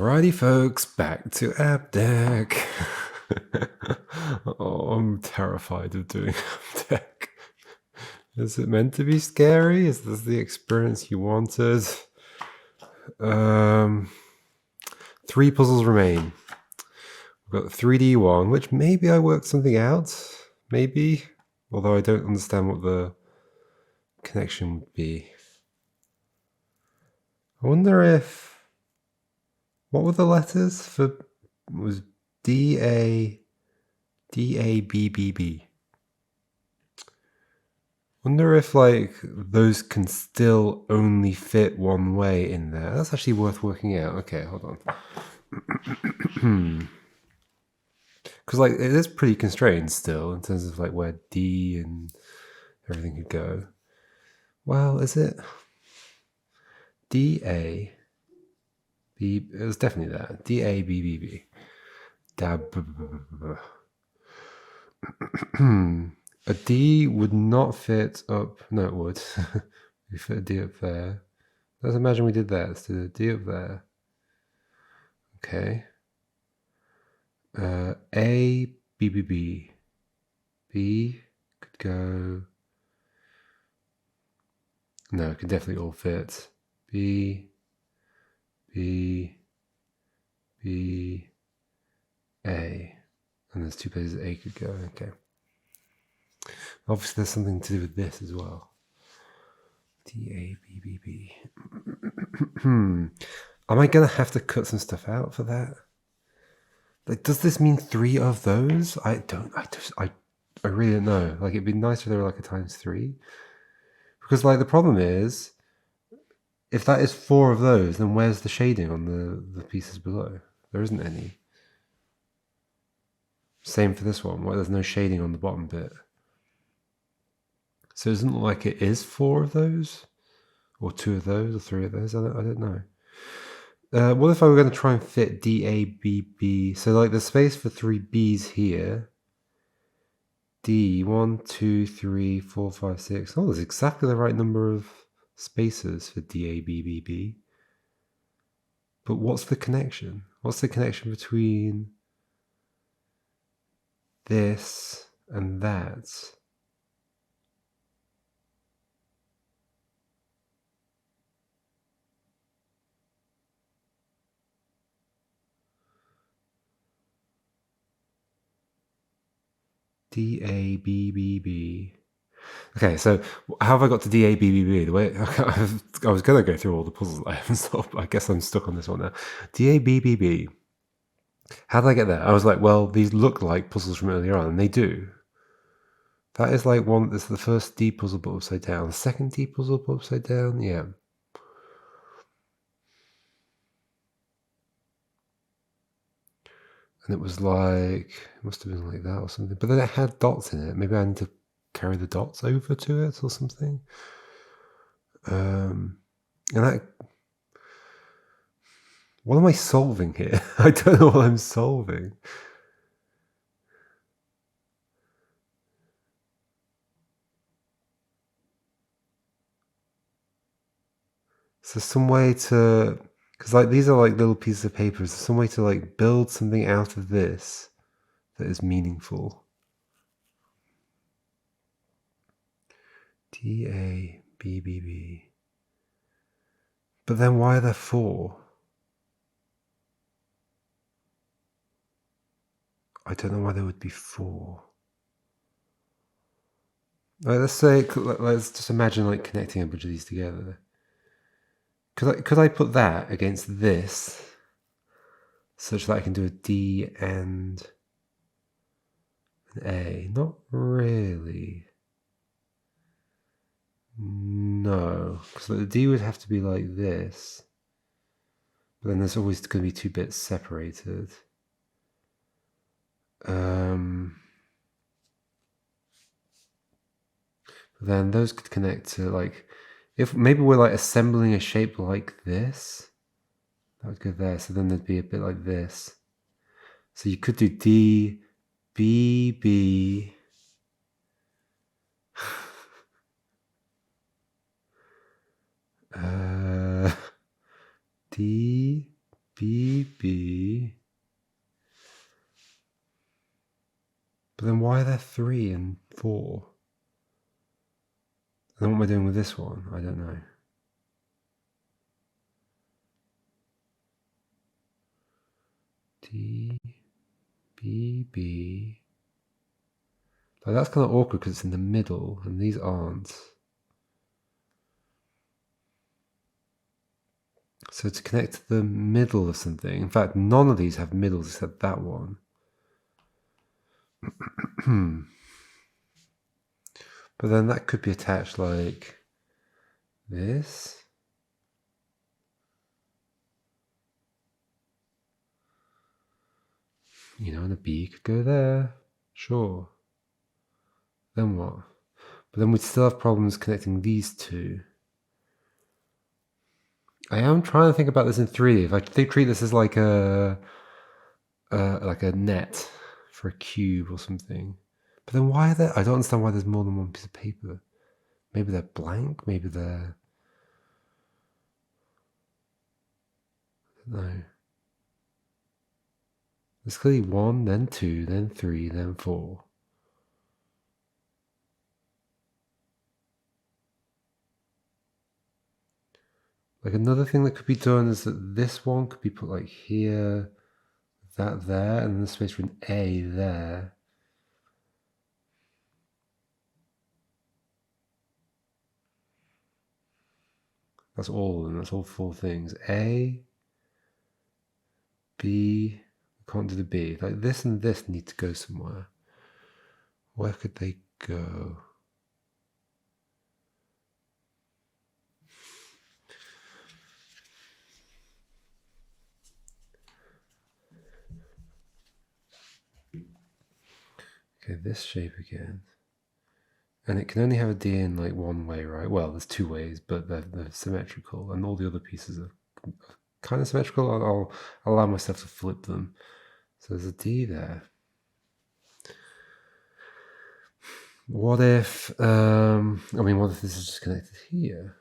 Alrighty, folks, back to Abdec. Oh, I'm terrified of doing Abdec. Is it meant to be scary? Is this the experience you wanted? 3 puzzles remain. We've got the 3D one, which maybe I worked something out. Maybe. Although I don't understand what the connection would be. I wonder if... What were the letters for... It was D-A-B-B-B. Wonder if, like, those can still only fit one way in there. That's actually worth working out. Okay, hold on. Because, like, it is pretty constrained still in terms of, like, where D and everything could go. Well, is it? D-A... B... It was definitely that. D-A-B-B-B. Dab... A D would not fit up... No, it would. We fit a D up there. Let's imagine we did that. Let's do the D up there. Okay. A, B, B, B. B could go... No, it could definitely all fit. B, B, B, A. And there's 2 places A could go. Okay. Obviously, there's something to do with this as well. D, A, B, B, B. Am I going to have to cut some stuff out for that? Like, does this mean 3 of those? I really don't know. Like, it'd be nice if there were like a ×3. Because, like, the problem is, if that is 4 of those, then where's the shading on the pieces below? There isn't any. Same for this one, where there's no shading on the bottom bit. So isn't it like it is 4 of those? Or 2 of those, or 3 of those? I don't know. What if I were going to try and fit D, A, B, B? So, like, the space for 3 B's here. D, 1, 2, 3, 4, 5, 6. Oh, there's exactly the right number of spaces for D, A, B, B, B. But what's the connection? What's the connection between this and that? D, A, B, B, B. Okay, so how have I got to D, A, B, B, B? The way I was going to go through all the puzzles that I haven't solved, but I guess I'm stuck on this one now. D, A, B, B, B. How did I get there? I was like, well, these look like puzzles from earlier on, and they do. That is like one. This is the first D puzzle but upside down. The second D puzzle but upside down. Yeah. And it was like, it must have been like that or something. But then it had dots in it. Maybe I need to carry the dots over to it or something. And that. What am I solving here? I don't know what I'm solving. So some way to, because like these are like little pieces of paper. Is there some way to like build something out of this that is meaningful? D, A, B, B, B. But then why are there 4? I don't know why there would be 4. Let's say, let's just imagine like connecting a bunch of these together. Could I put that against this such that I can do a D and an A? Not really. No, because the D would have to be like this. But then there's always going to be 2 bits separated. Then those could connect to like, if maybe we're like assembling a shape like this, that would go there. So then there'd be a bit like this. So you could do D, B, B. D, B, B. But then why are there 3 and 4? And then what am I doing with this one? I don't know. D, B, B. Like that's kind of awkward because it's in the middle and these aren't. So to connect to the middle of something, in fact, none of these have middles except that one. But then that could be attached like this. You know, and a B could go there. Sure. Then what? But then we'd still have problems connecting these two. I am trying to think about this in 3D. If I treat this as like a net for a cube or something. But then why are there? I don't understand why there's more than one piece of paper. Maybe they're blank. Maybe they're. I don't know. There's clearly 1, then 2, then 3, then 4. Like another thing that could be done is that this one could be put like here, that there, and then there's space for an A there. That's all of them. That's all 4 things. A, B, we can't do the B. Like this and this need to go somewhere. Where could they go? Okay, this shape again. And it can only have a D in like one way, right? Well, there's 2 ways, but they're symmetrical, and all the other pieces are kind of symmetrical. I'll allow myself to flip them. So there's a D there. What if, what if this is just connected here?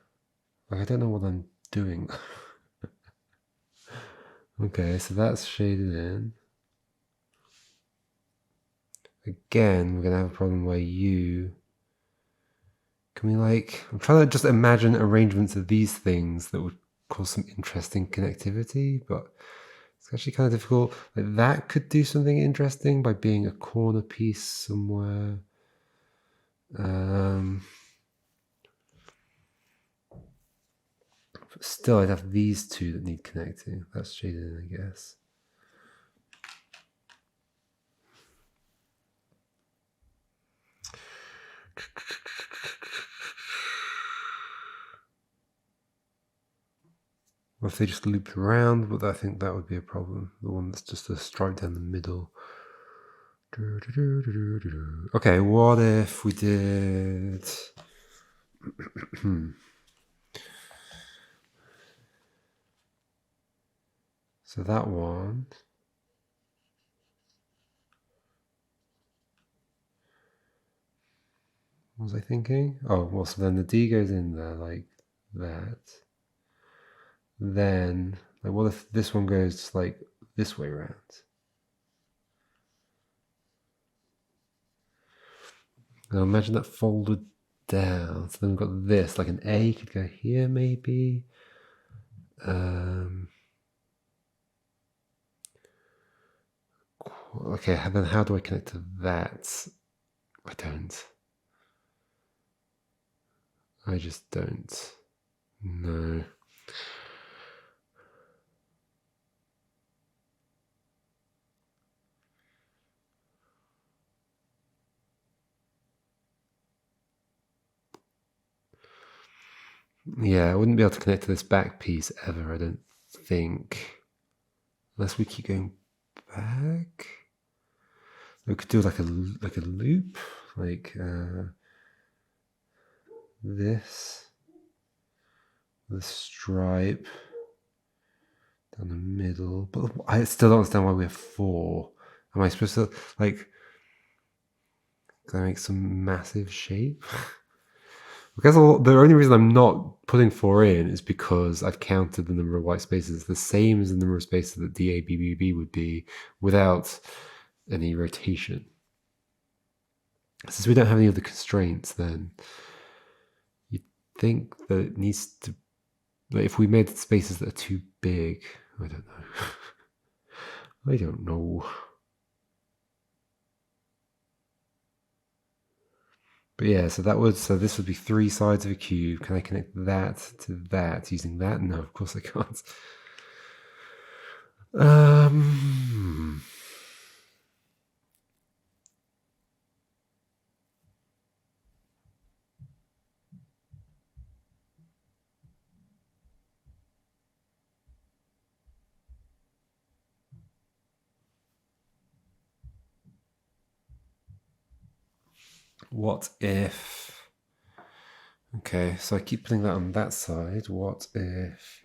Like, I don't know what I'm doing. Okay, so that's shaded in. Again, we're going to have a problem where can we I'm trying to just imagine arrangements of these things that would cause some interesting connectivity, but it's actually kind of difficult. Like that could do something interesting by being a corner piece somewhere. But still, I'd have these 2 that need connecting. That's shaded in, I guess. Or if they just looped around, but I think that would be a problem. The one that's just a stripe down the middle. Okay, what if we did... So that one... What was I thinking? Oh, well, so then the D goes in there like that. Then, like, what if this one goes like this way around? Now imagine that folded down. So then we've got this, like an A could go here maybe. Okay, then how do I connect to that? I don't. I just don't. No. Yeah, I wouldn't be able to connect to this back piece ever, I don't think. Unless we keep going back. We could do like a loop, like this, the stripe down the middle. But I still don't understand why we have 4. Am I supposed to can I make some massive shape? guess the only reason I'm not putting 4 in is because I've counted the number of white spaces the same as the number of spaces that DABBB would be without any rotation. Since we don't have any of the constraints, then you'd think that it needs to, like, if we made spaces that are too big, I don't know. I don't know. But yeah, so this would be 3 sides of a cube. Can I connect that to that using that? No, of course I can't. What if... Okay, so I keep putting that on that side. What if...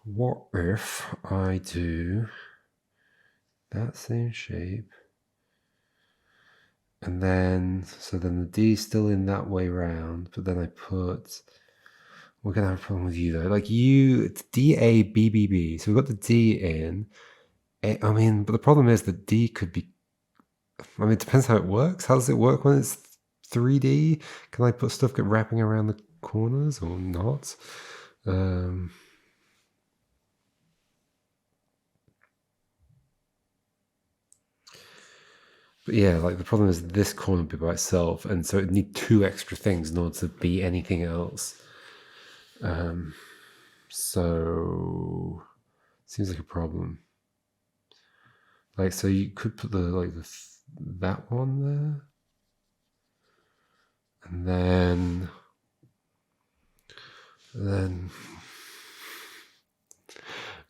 What if I do that same shape, and then, so then the D is still in that way round, but then I put... We're going to have a problem with you, though. Like it's D-A-B-B-B. So we've got the D in. I mean, but the problem is the D could be... I mean, it depends how it works. How does it work when it's 3D? Can I put stuff wrapping around the corners or not? But yeah, like the problem is this corner would be by itself, and so it'd need 2 extra things in order to be anything else. So seems like a problem. Like, so you could put that one there, and then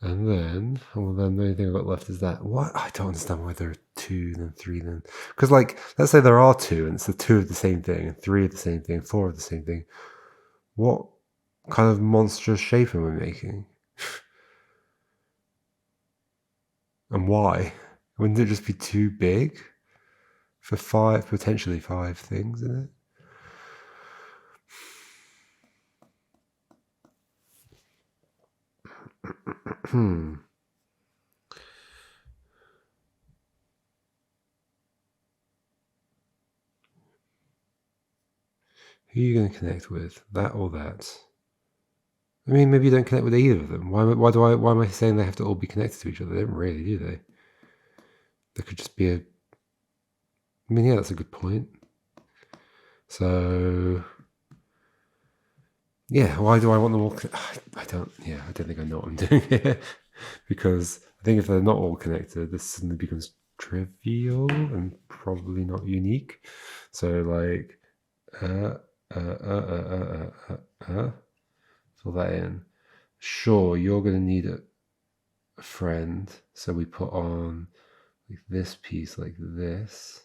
well, then the only thing I've got left is that. What? I don't understand why there are 2, then 3, then... Because, like, let's say there are 2, and it's the 2 of the same thing, and 3 of the same thing, 4 of the same thing. What kind of monstrous shape am I making? And why? Wouldn't it just be too big for potentially 5 things in it? Who are you going to connect with? That or that? I mean, maybe you don't connect with either of them. Why am I saying they have to all be connected to each other? They don't really, do they? There could just be I mean, yeah, that's a good point. So, yeah, why do I want them all? I don't think I know what I'm doing here. Because I think if they're not all connected, this suddenly becomes trivial and probably not unique. So, like, fill that in. Sure, you're going to need a friend. So we put on like this piece like this.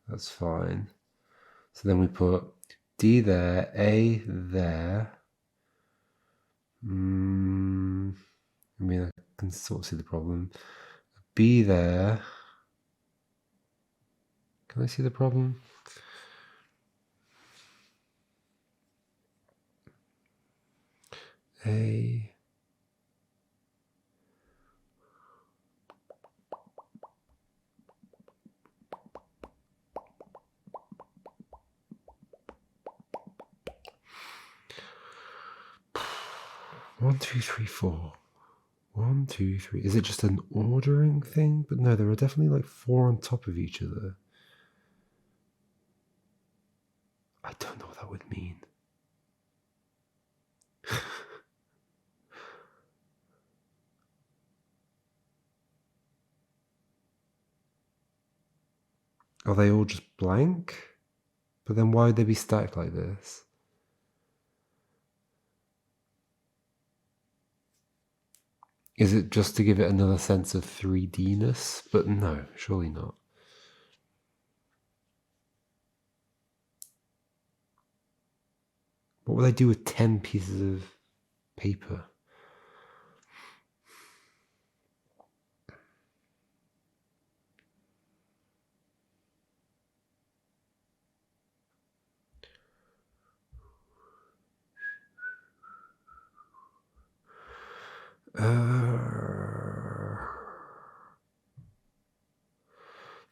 That's fine. So then we put D there, A there. I mean, I can sort of see the problem. B there. Can I see the problem? A. One, two, three, 4. 1, 2, 3. Is it just an ordering thing? But no, there are definitely like 4 on top of each other. I don't know what that would mean. Are they all just blank? But then why would they be stacked like this? Is it just to give it another sense of 3D-ness? But no, surely not. What would I do with 10 pieces of paper?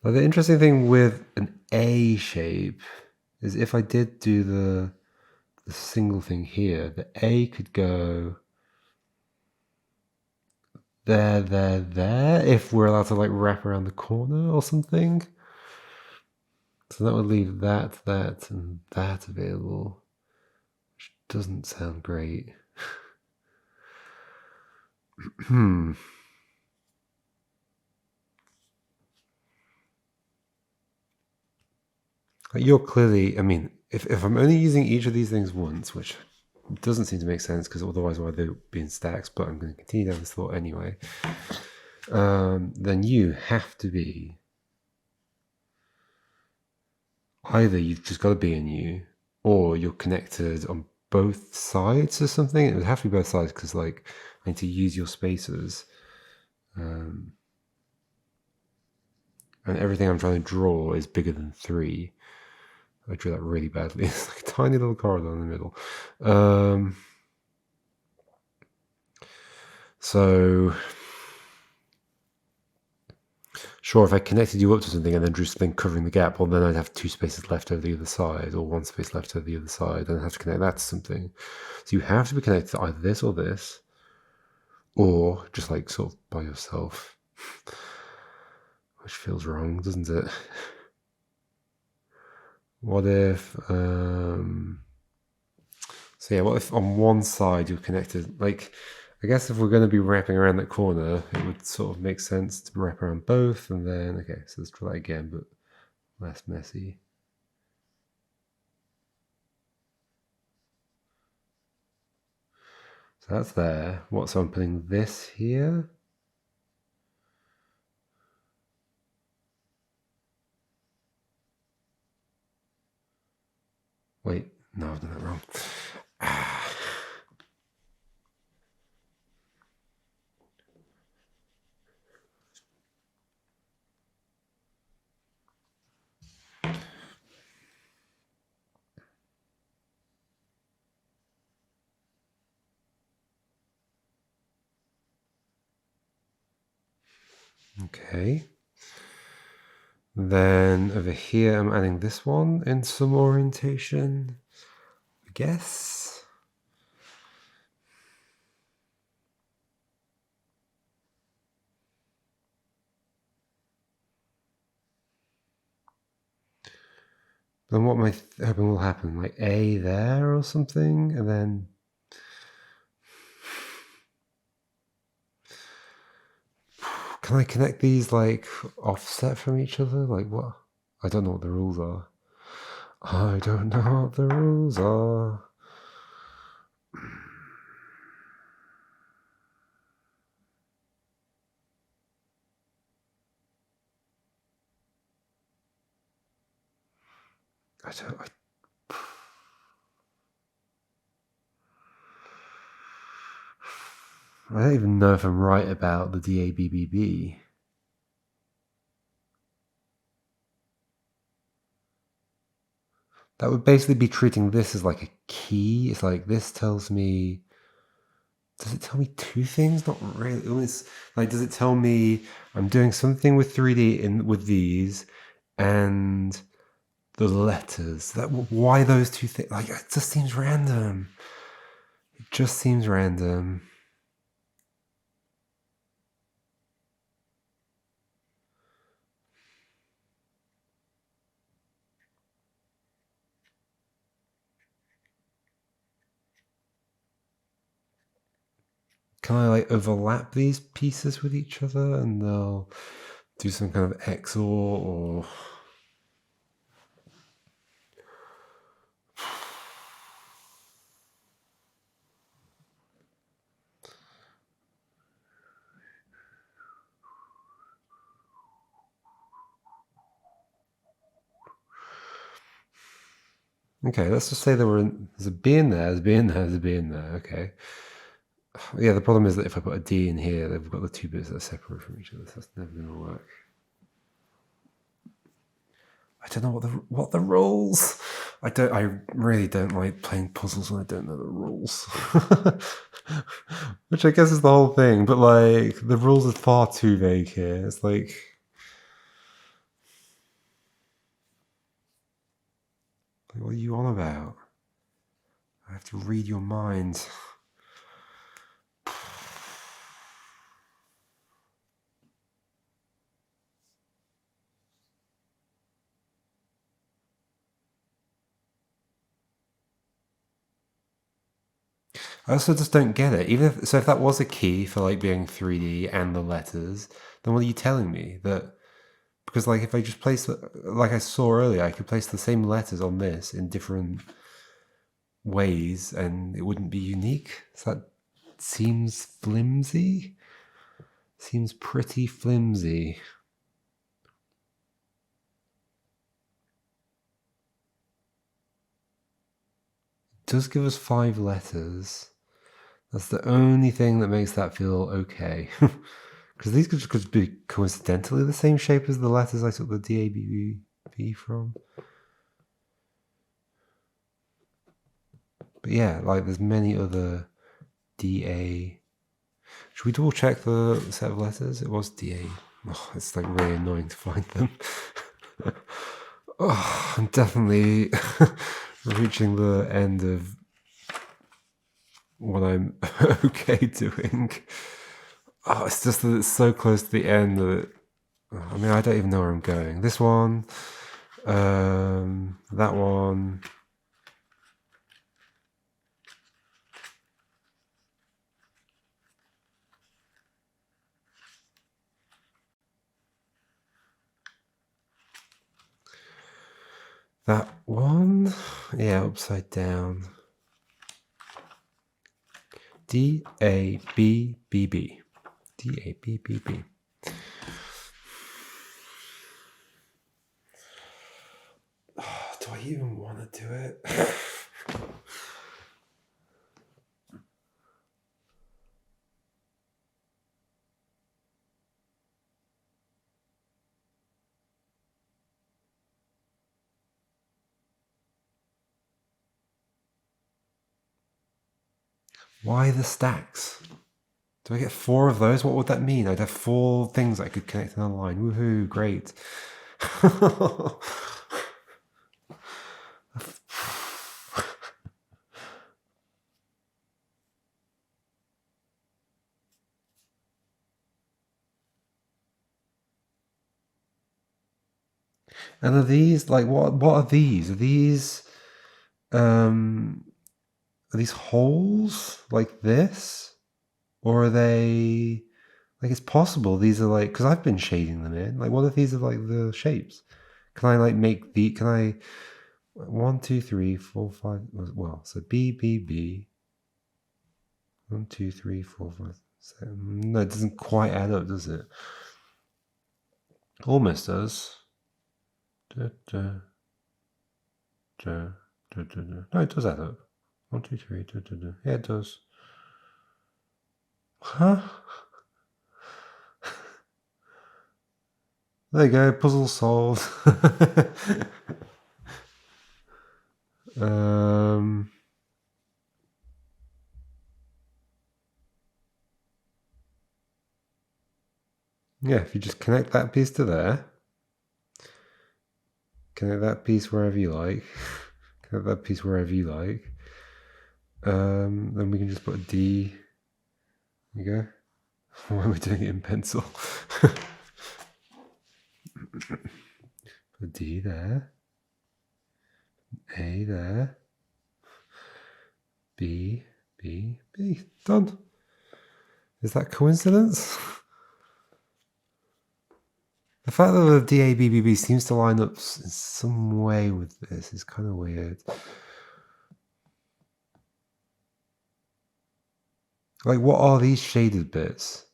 Now, the interesting thing with an A shape is if I did do the single thing here, the A could go there, if we're allowed to like wrap around the corner or something. So that would leave that, and that available, which doesn't sound great. You're clearly, I mean, if I'm only using each of these things once, which doesn't seem to make sense because otherwise why they'd be in stacks, but I'm going to continue down this thought anyway, then you have to be, either you've just got to be in you, or you're connected on both sides or something. It would have to be both sides because like I need to use your spacers. And everything I'm trying to draw is bigger than 3. I drew that really badly. It's like a tiny little corridor in the middle. So, sure, if I connected you up to something and then drew something covering the gap, well, then I'd have 2 spaces left over the other side, or 1 space left over the other side, and I'd have to connect that to something. So you have to be connected to either this, or just like sort of by yourself, which feels wrong, doesn't it? What if, so yeah, what if on one side you're connected, like, I guess if we're going to be wrapping around that corner, it would sort of make sense to wrap around both, and then, okay, so let's try that again, but less messy. So that's there. What, so I'm putting this here? Wait, no, I've done that wrong. Okay. Then over here, I'm adding this one in some orientation, I guess. Then what am I hoping will happen? Like A there or something, and then can I connect these like offset from each other? Like what? I don't know what the rules are. I don't know what the rules are. I don't even know if I'm right about the DABBB. That would basically be treating this as like a key. It's like this tells me. Does it tell me 2 things? Not really. It's like, does it tell me I'm doing something with 3D with these, and the letters? Why those 2 things? Like, it just seems random. It just seems random. Can I like overlap these pieces with each other and they'll do some kind of XOR or... Okay, let's just say there's a B in there, there's a B in there, there's a B in there, okay. Yeah, the problem is that if I put a D in here, they've got the 2 bits that are separate from each other, so that's never going to work. I don't know what the rules. I really don't like playing puzzles when I don't know the rules. Which I guess is the whole thing, but like the rules are far too vague here. It's like Like, what are you on about? I have to read your mind. I also just don't get it. Even if if that was a key for like being 3D and the letters, then what are you telling me? That because like if I just place like I saw earlier, I could place the same letters on this in different ways and it wouldn't be unique. So that seems flimsy. Seems pretty flimsy. It does give us 5 letters. That's the only thing that makes that feel okay. Because these could be coincidentally the same shape as the letters I took the DABB from. But yeah, like there's many other DA. Should we double check the set of letters? It was DA. Oh, it's like really annoying to find them. Oh, I'm definitely reaching the end of what I'm okay doing. Oh, it's just that it's so close to the end that it, I mean, I don't even know where I'm going. This one, that one. That one, yeah, upside down. DABBB. DABBB. Oh, do I even want to do it? Why the stacks? Do I get 4 of those? What would that mean? I'd have 4 things I could connect in a line. Woohoo, great. And are these like what are these? Are these holes like this? Or are they like it's possible these are like because I've been shading them in. Like what if these are like the shapes? Can I like make the can I 1, 2, 3, 4, 5 well so B B B 1, 2, 3, 4, 5 7. No, it doesn't quite add up, does it? Almost does. No, it does add up. 1, 2, 3. Yeah, it does. Huh? There you go, puzzle solved. Yeah, if you just connect that piece to there, connect that piece wherever you like, connect that piece wherever you like, then we can just put a D. There you go. Why are we doing it in pencil? Put a D there, A there, B, B, B. Done. Is that coincidence? The fact that the DABBB seems to line up in some way with this is kind of weird. Like, what are these shaded bits?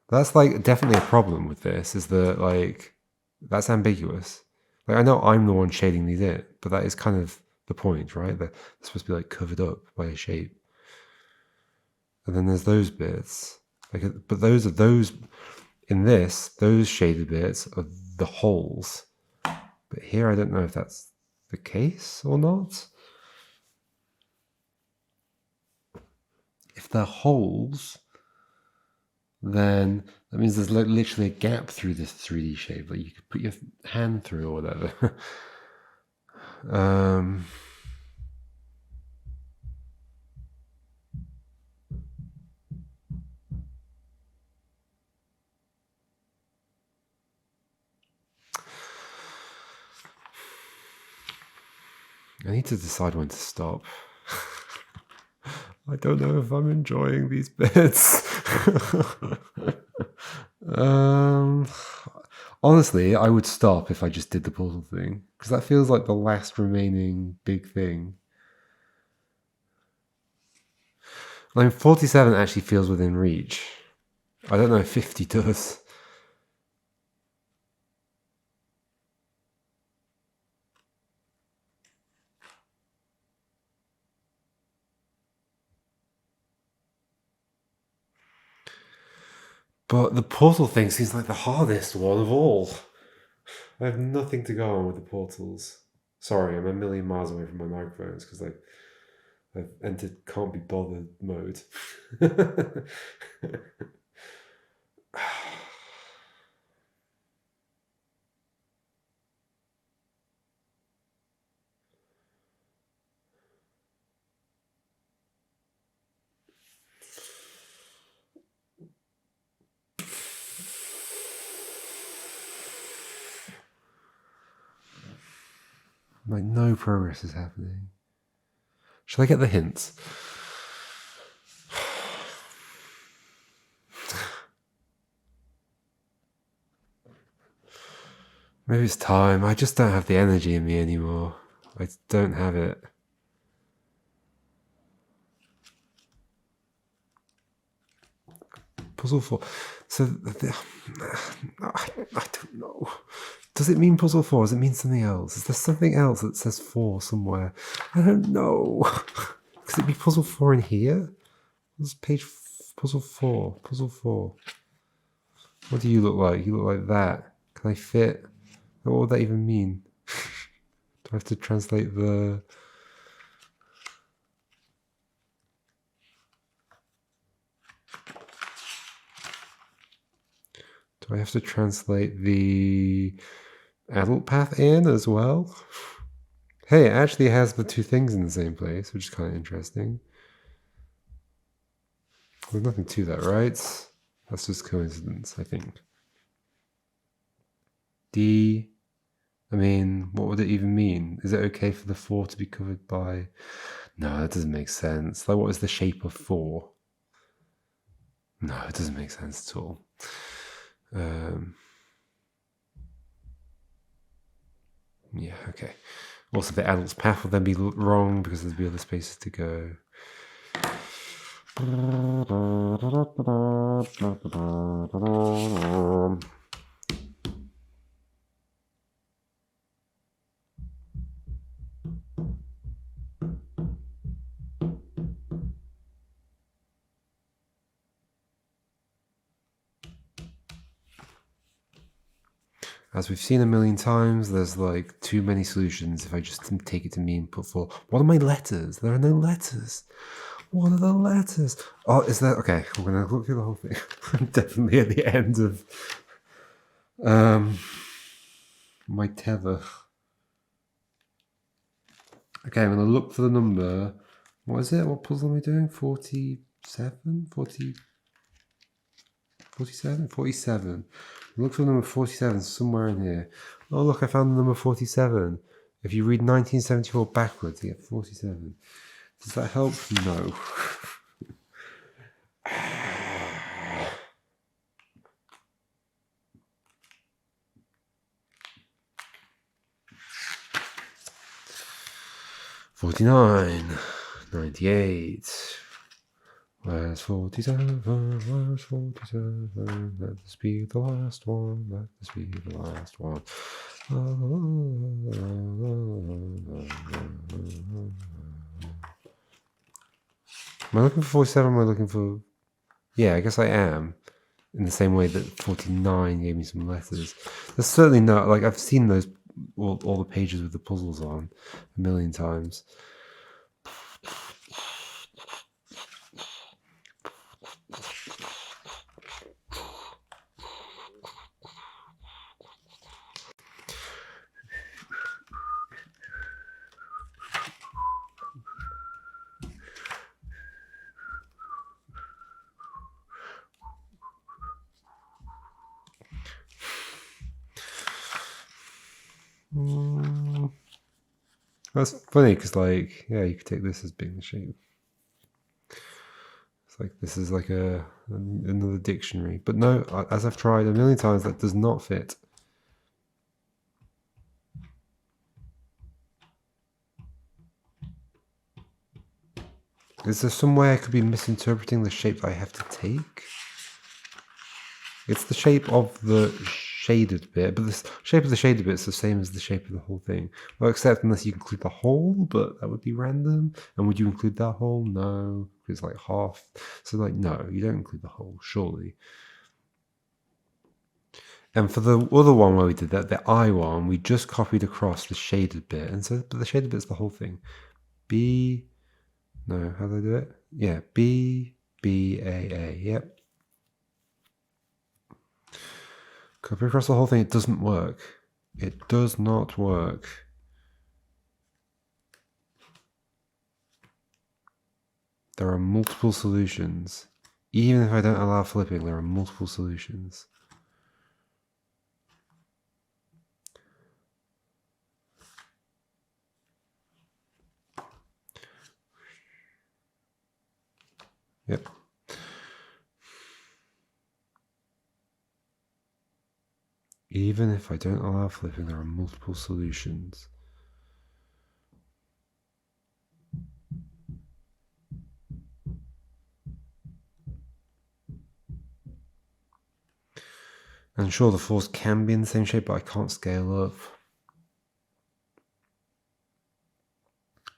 That's like definitely a problem with this, is that like, that's ambiguous. Like, I know I'm the one shading these in, but that is kind of the point, right? They're supposed to be like covered up by a shape. And then there's those bits. Like, but those in this, those shaded bits are the holes. But here, I don't know if that's the case or not. If they're holes, then that means there's literally a gap through this 3D shape that you could put your hand through or whatever. I need to decide when to stop. I don't know if I'm enjoying these bits. Honestly, I would stop if I just did the portal thing, because that feels like the last remaining big thing. I mean, 47 actually feels within reach. I don't know if 50 does. But the portal thing seems like the hardest one of all. I have nothing to go on with the portals. Sorry, I'm a million miles away from my microphones because I've entered can't be bothered mode. Like, no progress is happening. Should I get the hints? Maybe it's time. I just don't have the energy in me anymore. I don't have it. Puzzle 4. So, I don't know. Does it mean puzzle 4? Does it mean something else? Is there something else that says 4 somewhere? I don't know. Could it be puzzle 4 in here? What's page puzzle 4? Puzzle 4. What do you look like? You look like that. Can I fit? What would that even mean? Do I have to translate the... Do I have to translate the adult path in as well? Hey, it actually has the two things in the same place, which is kind of interesting. There's nothing to that, right? That's just coincidence, I think. D... I mean, what would it even mean? Is it okay for the 4 to be covered by... No, that doesn't make sense. Like, what is the shape of 4? No, it doesn't make sense at all. Yeah, okay. Also, the adult's path will then be wrong because there'll be other spaces to go. As we've seen a million times, there's like too many solutions if I just take it to mean put 4. What are my letters? There are no letters. What are the letters? Oh, is there... Okay, we're going to look through the whole thing. I'm definitely at the end of my tether. Okay, I'm going to look for the number. What is it? What puzzle am I doing? 47? 40... 47? 47. Look for number 47 somewhere in here. Oh, look, I found the number 47. If you read 1974 backwards, you get 47. Does that help? No. $49, $98. Where's 47? Where's 47? Let this be the last one. Let this be the last one. Am I looking for 47? Am I looking for... Yeah, I guess I am. In the same way that 49 gave me some letters. There's certainly not... Like, I've seen those... all the pages with the puzzles on a million times. That's funny because, like, yeah, you could take this as being the shape. It's like this is like another dictionary, but no, as I've tried a million times, that does not fit. Is there some way I could be misinterpreting the shape that I have to take? It's the shape of the shaded bit, but the shape of the shaded bit is the same as the shape of the whole thing. Well, except unless you include the whole, but that would be random. And would you include that whole? No, it's like half. So like, no, you don't include the whole, surely. And for the other one where we did that, the I one, we just copied across the shaded bit. And so, but the shaded bit's the whole thing. B, no, how do I do it? Yeah, B, B, A, yep. Copy across the whole thing, it doesn't work. It does not work. There are multiple solutions. Even if I don't allow flipping, there are multiple solutions. Yep. Even if I don't allow flipping, there are multiple solutions. And sure, the fours can be in the same shape, but I can't scale up.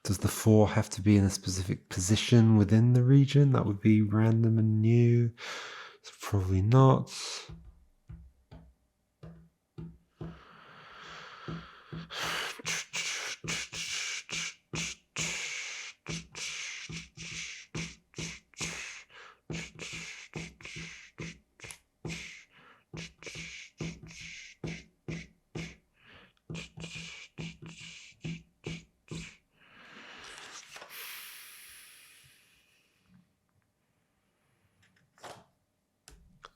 Does the 4 have to be in a specific position within the region? That would be random and new. So probably not.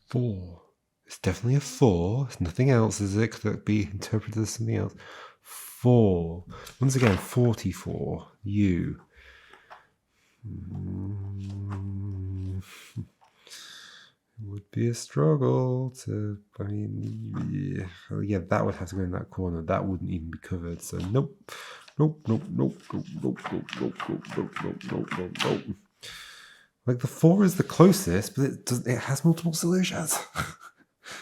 Four. It's definitely a 4. It's nothing else, is it? Could that be interpreted as something else? 4. Once again, 44. U. It would be a struggle to, I mean, yeah, that would have to go in that corner. That wouldn't even be covered. So nope. Like the 4 is the closest, but it has multiple solutions.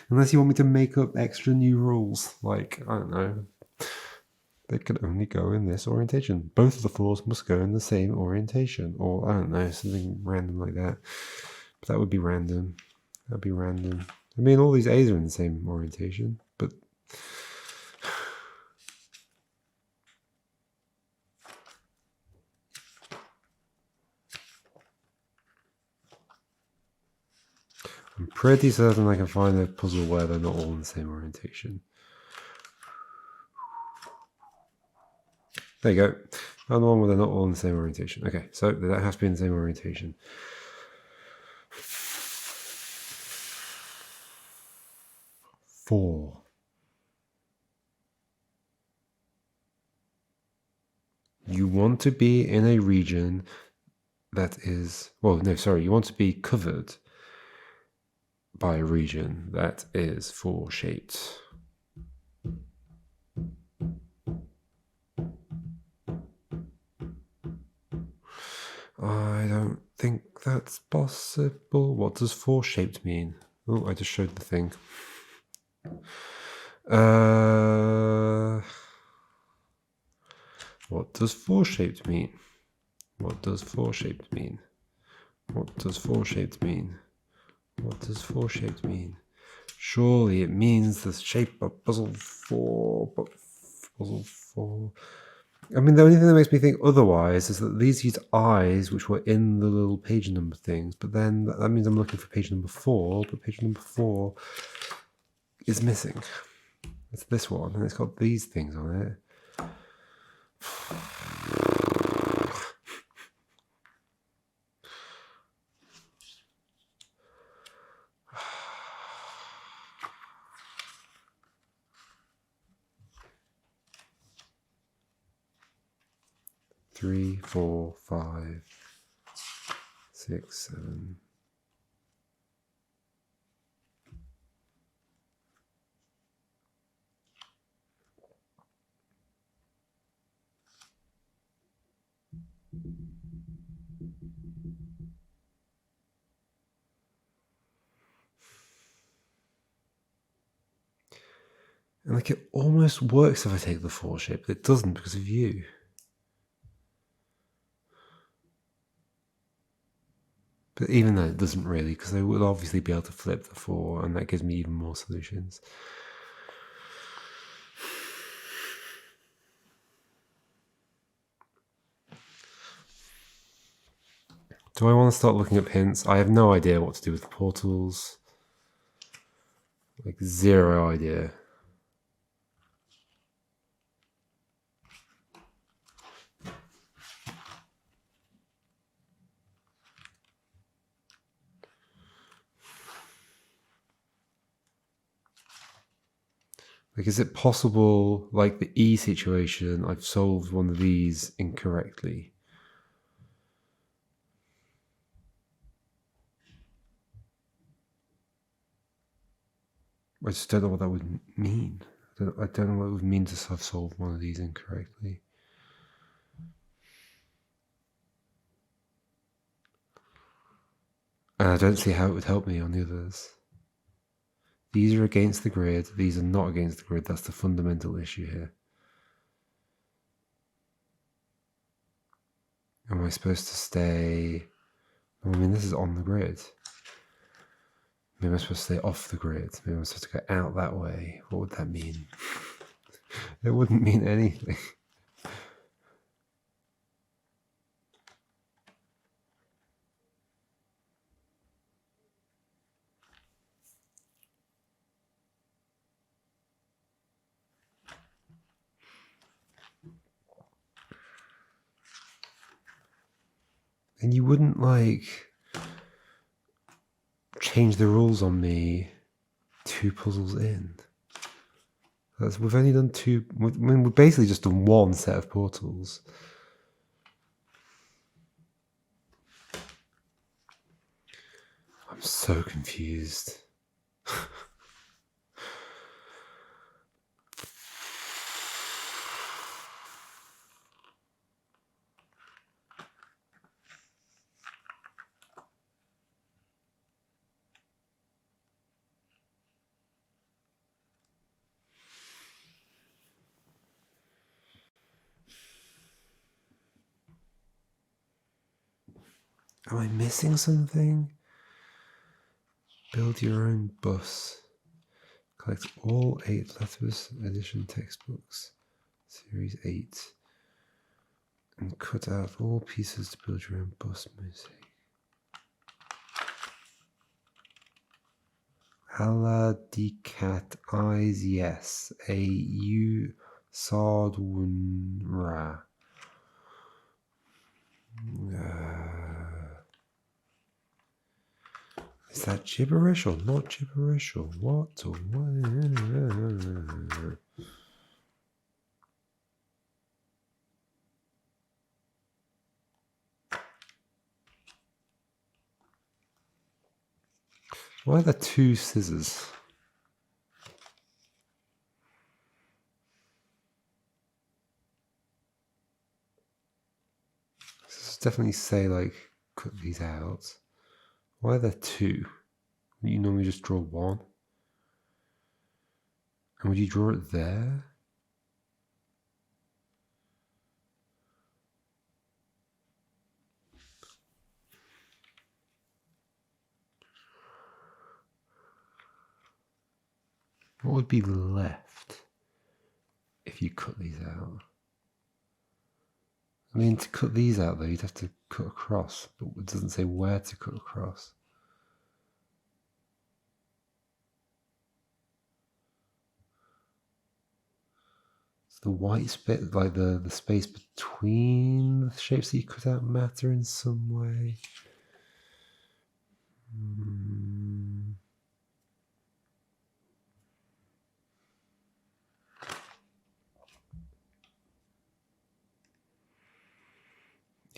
Unless you want me to make up extra new rules, like, I don't know, they could only go in this orientation. Both of the 4s must go in the same orientation, or I don't know, something random like that. But that would be random. That'd be random. I mean, all these A's are in the same orientation, but I'm pretty certain I can find a puzzle where they're not all in the same orientation. There you go. Found the one where they're not all in the same orientation. Okay, so they don't have to be in the same orientation. 4. You want to be in a region that is, well, no, sorry, you want to be covered by a region that is 4 shaped. I don't think that's possible. What does 4 shaped mean? Oh, I just showed the thing. What does 4 shaped mean? What does 4 shaped mean? What does 4 shaped mean? What does 4 shaped mean? Surely it means the shape of puzzle 4, but puzzle 4. I mean, the only thing that makes me think otherwise is that these use eyes, which were in the little page number things, but then that means I'm looking for page number 4, but page number 4 is missing. It's this one, and it's got these things on it. 3, 4, 5, 6, 7. And like it almost works if I take the 4 shape, but it doesn't because of you. But even though it doesn't really, because I will obviously be able to flip the 4, and that gives me even more solutions. Do I want to start looking up hints? I have no idea what to do with the portals. Like, zero idea. Like, is it possible, like the E situation, I've solved one of these incorrectly? I just don't know what that would mean. I don't know what it would mean to have solved one of these incorrectly. And I don't see how it would help me on the others. These are against the grid. These are not against the grid. That's the fundamental issue here. Am I supposed to stay... I mean, this is on the grid. Maybe I'm supposed to stay off the grid. Maybe I'm supposed to go out that way. What would that mean? It wouldn't mean anything. And you wouldn't, like, change the rules on me 2 puzzles in. We've only done 2... I mean, we've basically just done 1 set of portals. I'm so confused. Am I missing something? Build your own bus. Collect all 8 letters edition textbooks. Series 8. And cut out all pieces to build your own bus music. Allah dikat eyes yes. A u sardwunra. Is that gibberish or not gibberish or what? Or what? Why are there 2 scissors? This definitely say, like, cut these out. Why are there 2? You normally just draw 1. And would you draw it there? What would be left if you cut these out? I mean, to cut these out, though, you'd have to cut across, but it doesn't say where to cut across. So the white space, like the space between the shapes that you cut out, matter in some way.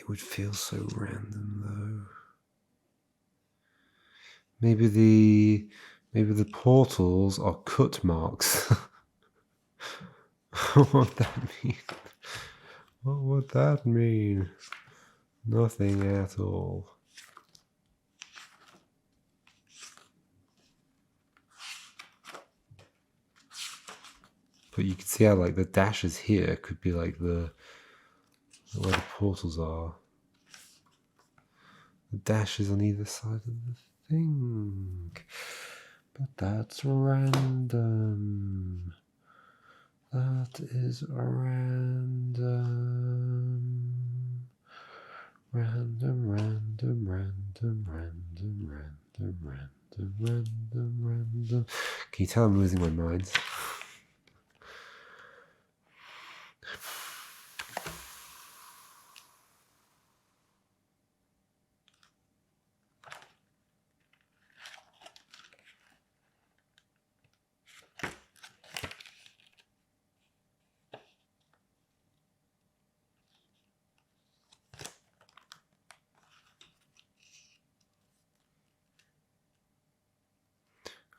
It would feel so random though. Maybe the portals are cut marks. What would that mean? What would that mean? Nothing at all. But you can see how like the dashes here could be like where the portals are. The dashes on either side of the thing. But that's random. That is random. Random. Can you tell I'm losing my mind?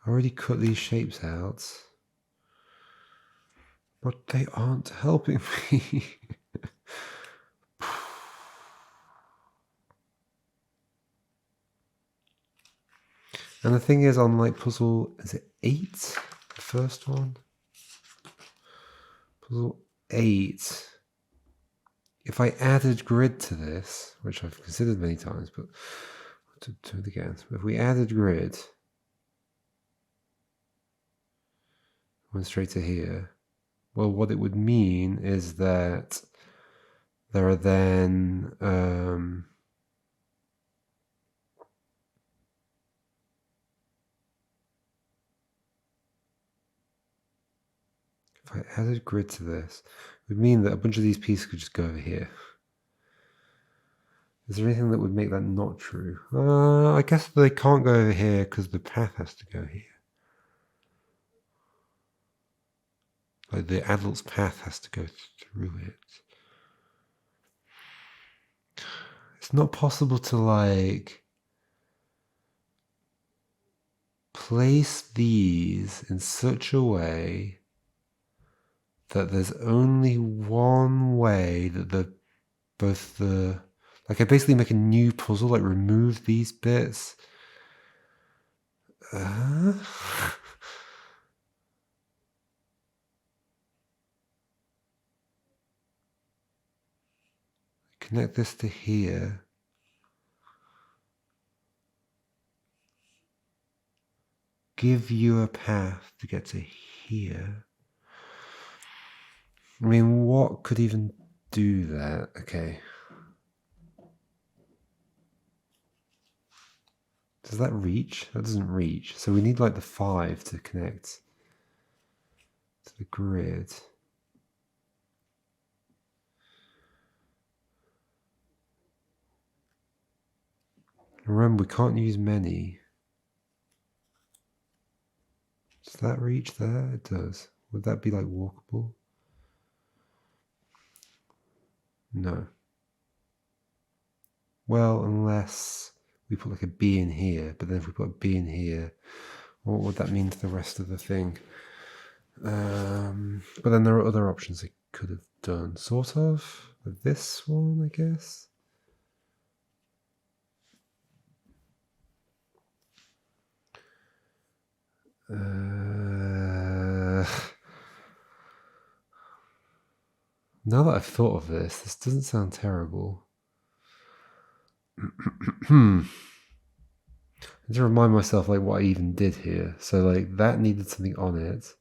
I already cut these shapes out, but they aren't helping me. And the thing is, on like puzzle, is it 8? The first one? Puzzle 8. If I added grid to this, which I've considered many times, but to do it again. If we added grid, went straight to here, well, what it would mean is that there are then if I added grid to this, it would mean that a bunch of these pieces could just go over here. Is there anything that would make that not true? I guess they can't go over here because the path has to go here. Like the adult's path has to go through it. It's not possible to like place these in such a way that there's only one way that like I basically make a new puzzle, like remove these bits. Connect this to here. Give you a path to get to here. I mean, what could even do that? Okay. Does that reach? That doesn't reach. So we need like the 5 to connect to the grid. Remember, we can't use many. Does that reach there? It does. Would that be like walkable? No. Well, unless we put like a B in here, but then if we put a B in here, what would that mean to the rest of the thing? But then there are other options I could have done, sort of. With this one, I guess. Now that I've thought of this doesn't sound terrible. I need to remind myself like what I even did here. So like that needed something on it,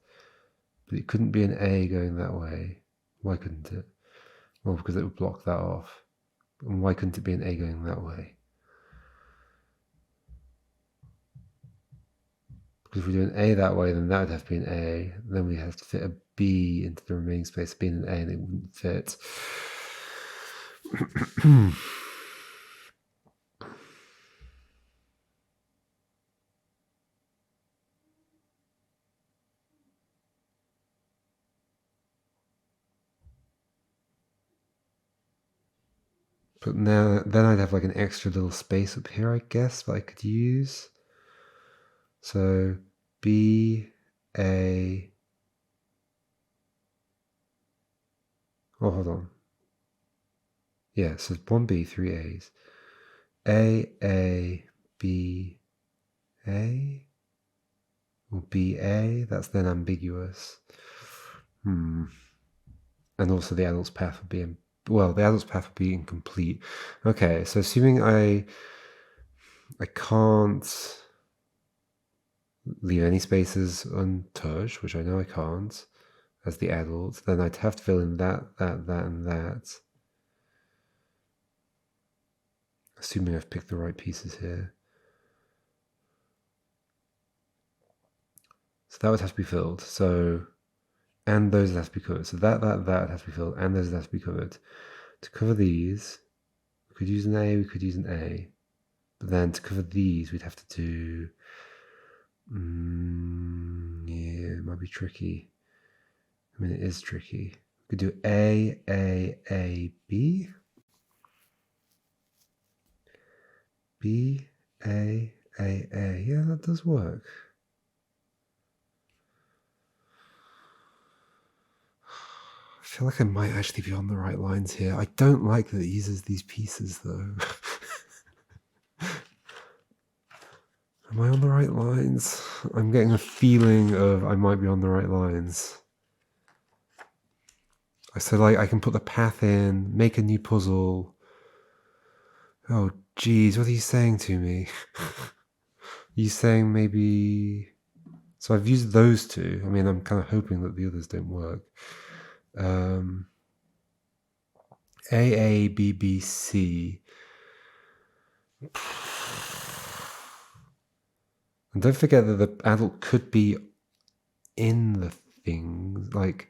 but it couldn't be an A going that way. Why couldn't it? Well, because it would block that off. And why couldn't it be an A going that way? Because if we do an A that way, then that would have to be an A. Then we have to fit a B into the remaining space, being an A, and it wouldn't fit. But now, then I'd have like an extra little space up here, I guess, that I could use. So B, A. Oh, hold on. Yeah, so 1B, 3 A's. A, B, A. Or B, A. That's then ambiguous. And also the adult's path would be, well, the adult's path would be incomplete. Okay, so assuming I can't leave any spaces untouched, which I know I can't, as the adult, then I'd have to fill in that, and that. Assuming I've picked the right pieces here. So that would have to be filled. So, and those have to be covered. So that has to be filled, and those have to be covered. To cover these, we could use an A, we could use an A. But then to cover these, we'd have to do... yeah, it might be tricky. I mean, it is tricky. We could do A, B. B, A. Yeah, that does work. I feel like I might actually be on the right lines here. I don't like that it uses these pieces, though. Am I on the right lines? I'm getting a feeling of I might be on the right lines. So, like, I can put the path in, make a new puzzle. Oh, geez, what are you saying to me? You saying maybe... So I've used those two. I mean, I'm kind of hoping that the others don't work. A, B, C. And don't forget that the adult could be in the things, like...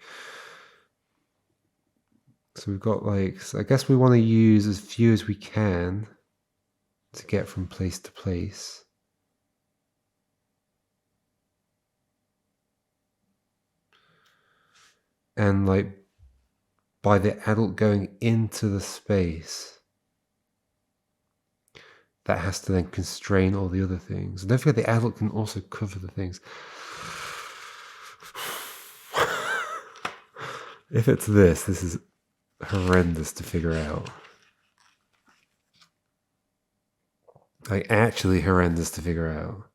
So we've got like... So I guess we want to use as few as we can to get from place to place. And like by the adult going into the space, that has to then constrain all the other things. And don't forget the adult can also cover the things. If it's this is horrendous to figure out. Like actually horrendous to figure out.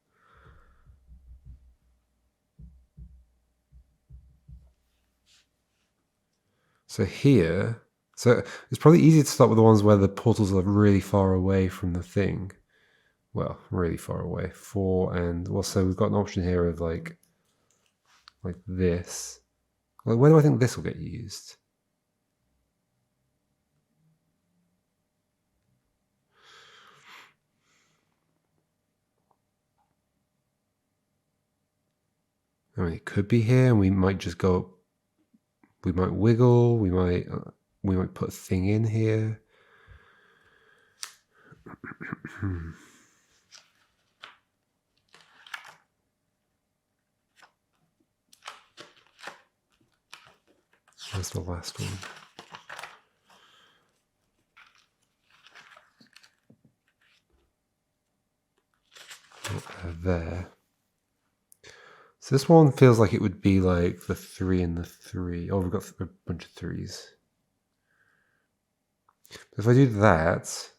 So here, so it's probably easier to start with the ones where the portals are really far away from the thing. Well, really far away. 4 and, well, so we've got an option here of like this. Like, where do I think this will get used? I mean, it could be here, and we might just go. We might wiggle. We might put a thing in here. Where's the last one? There. So this one feels like it would be like the 3 and the 3. Oh, we've got a bunch of 3s. If I do that,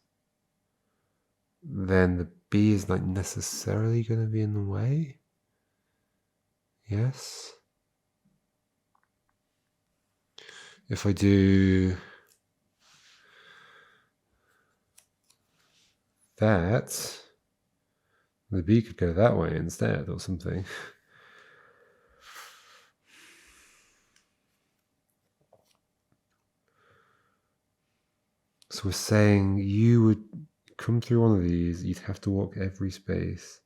then the B is not necessarily going to be in the way. Yes. If I do that, the B could go that way instead or something. So we're saying you would come through one of these, you'd have to walk every space.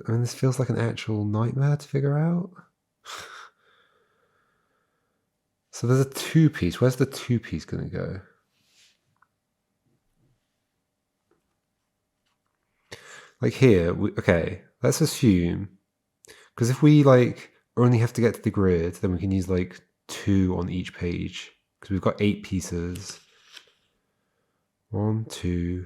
I mean, this feels like an actual nightmare to figure out. So there's a 2-piece. Where's the 2-piece going to go? Like here, okay, let's assume, because if we like only have to get to the grid, then we can use like 2 on each page, because we've got 8 pieces. 1, 2.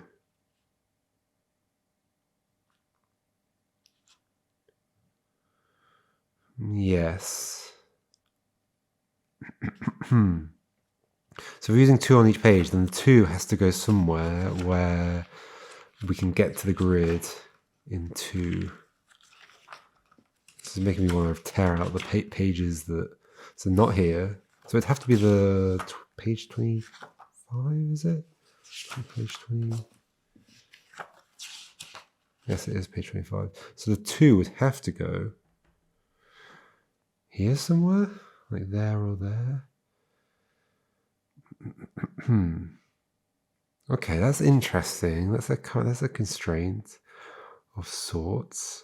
Yes. So if we're using 2 on each page, then the 2 has to go somewhere where we can get to the grid in 2. This is making me want to tear out the pages that... So not here. So it'd have to be the page 25, is it? Page 20... Yes, it is page 25. So the 2 would have to go here somewhere? Like there or there? Okay, that's interesting. That's a constraint of sorts.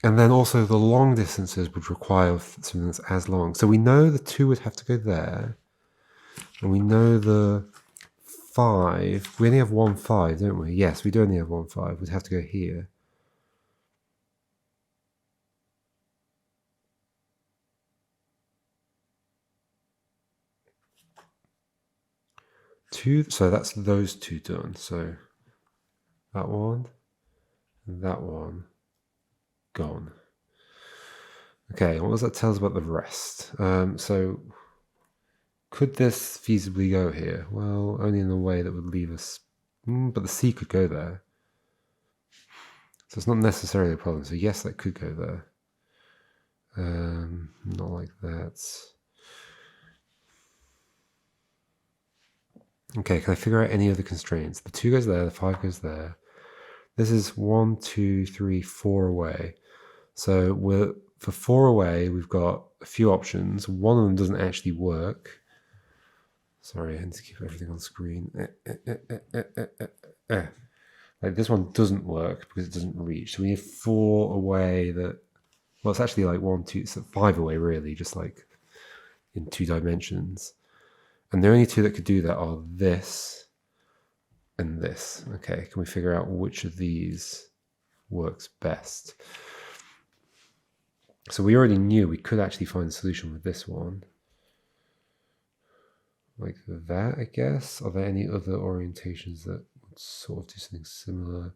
And then also the long distances would require something that's as long. So we know the 2 would have to go there. And we know the 5. We only have 1 5, don't we? Yes, we do only have 1 5. We'd have to go here. So that's those 2 done. So that one and that one gone. Okay, what does that tell us about the rest? So could this feasibly go here? Well, only in a way that would leave us... but the C could go there. So it's not necessarily a problem. So yes, that could go there. Not like that. Okay, can I figure out any other constraints? The 2 goes there, the 5 goes there. This is 1, 2, 3, 4 away. So for 4 away, we've got a few options. One of them doesn't actually work. Sorry, I need to keep everything on screen. Like this one doesn't work because it doesn't reach. So we need 4 away that... Well, it's actually like 1, 2, so 5 away really, just like in 2 dimensions. And the only 2 that could do that are this and this. Okay, can we figure out which of these works best? So we already knew we could actually find a solution with this one. Like that, I guess. Are there any other orientations that would sort of do something similar?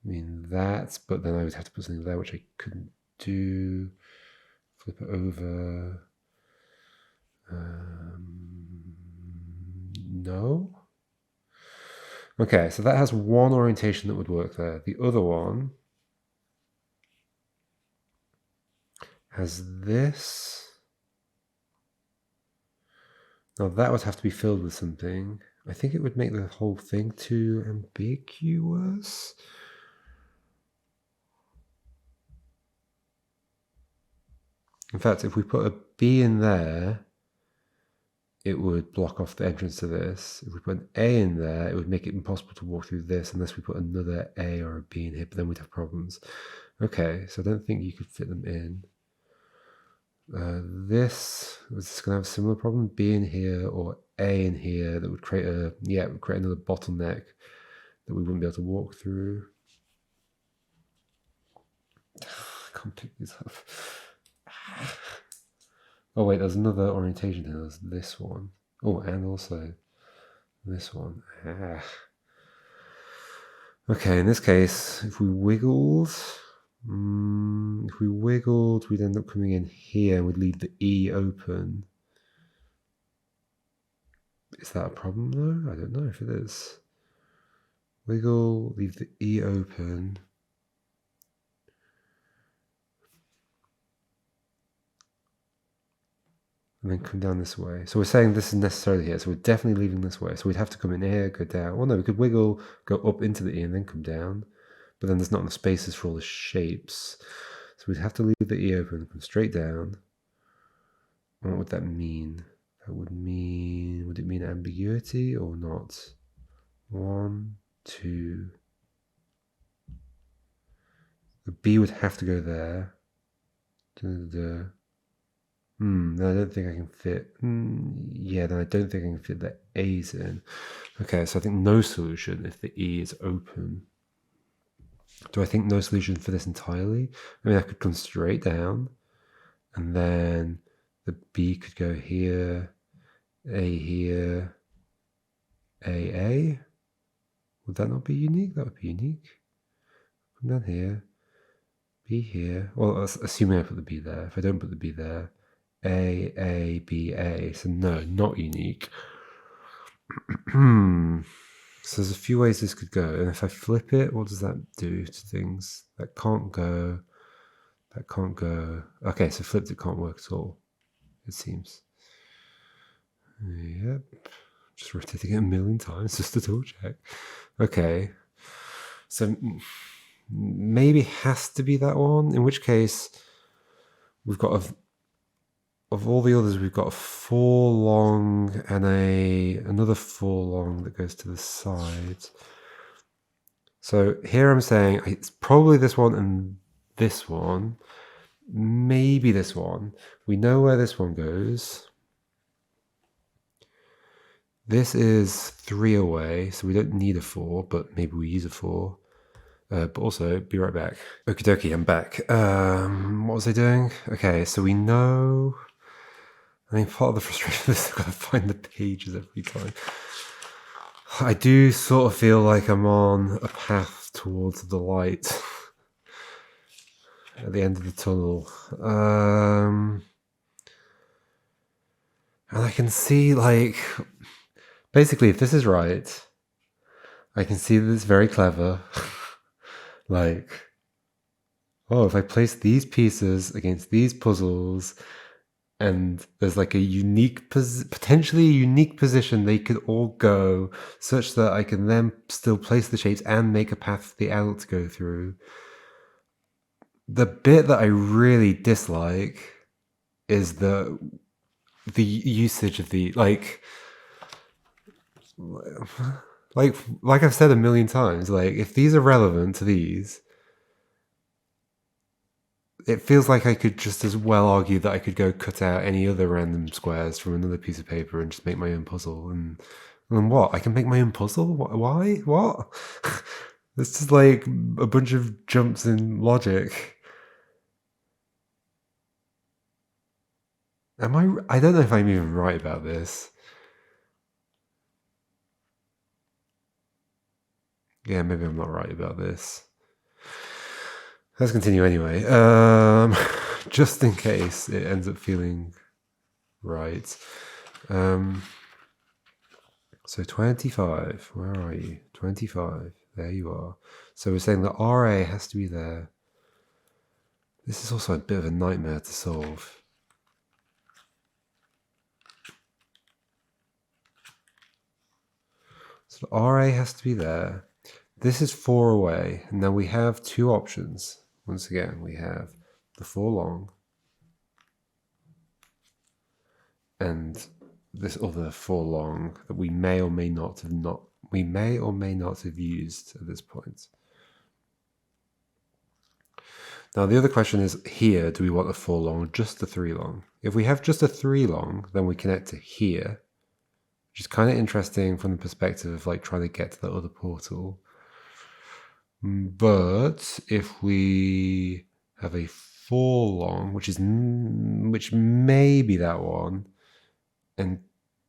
I mean, that, but then I would have to put something there, which I couldn't do. Flip it over. No. Okay, so that has one orientation that would work there. The other one has this. Now that would have to be filled with something. I think it would make the whole thing too ambiguous. In fact, if we put a B in there, it would block off the entrance to this. If we put an A in there, it would make it impossible to walk through this unless we put another A or a B in here, but then we'd have problems. Okay, so I don't think you could fit them in. This was going to have a similar problem, B in here or A in here, that would create another bottleneck that we wouldn't be able to walk through. I can't pick these up. Oh wait, there's another orientation here. There's this one. Oh, and also this one. Okay, in this case, if we wiggled, we'd end up coming in here and we'd leave the E open. Is that a problem though? I don't know if it is. Wiggle, leave the E open. And then come down this way. So we're saying this is necessarily here. So we're definitely leaving this way. So we'd have to come in here, go down. Well, no, we could wiggle, go up into the E and then come down. But then there's not enough spaces for all the shapes. So we'd have to leave the E open, come straight down. What would that mean? That would it mean ambiguity or not? 1, 2. The B would have to go there. Then I don't think I can fit. Yeah, then I don't think I can fit the A's in. Okay, so I think no solution if the E is open. Do I think no solution for this entirely? I mean, I could come straight down, and then the B could go here, A here, A. Would that not be unique? That would be unique. Come down here, B here. Well, assuming I put the B there. If I don't put the B there, A, B, A. So no, not unique. So there's a few ways this could go. And if I flip it, what does that do to things? That can't go. That can't go. Okay, so flipped it can't work at all, it seems. Yep. Just rotating it a million times just to double check. Okay. So maybe has to be that one, in which case we've got of all the others, we've got a 4 long and another 4 long that goes to the side. So here I'm saying it's probably this one and this one, maybe this one. We know where this one goes. This is 3 away, so we don't need a 4, but maybe we use a 4. But also, be right back. Okie dokie, I'm back. What was I doing? Okay, so we know... I mean, part of the frustration is I've got to find the pages every time. I do sort of feel like I'm on a path towards the light at the end of the tunnel. And I can see, like... Basically, if this is right, I can see that it's very clever. Like, oh, if I place these pieces against these puzzles, and there's like a unique, potentially a unique position they could all go, such that I can then still place the shapes and make a path for the adult to go through. The bit that I really dislike is the usage of the like I've said a million times, like if these are relevant to these, it feels like I could just as well argue that I could go cut out any other random squares from another piece of paper and just make my own puzzle. And then what? I can make my own puzzle? Why? What? It's just like a bunch of jumps in logic. I don't know if I'm even right about this. Yeah, maybe I'm not right about this. Let's continue anyway. Just in case it ends up feeling right. So 25, where are you? 25, there you are. So we're saying that RA has to be there. This is also a bit of a nightmare to solve. So RA has to be there. This is 4 away, and now we have 2 options. Once again, we have the 4 long and this other 4 long that we may or may not have used at this point. Now the other question is here, do we want a 4 long or just the 3 long? If we have just a 3 long, then we connect to here, which is kind of interesting from the perspective of like trying to get to the other portal. But if we have a 4 long, which may be that one, and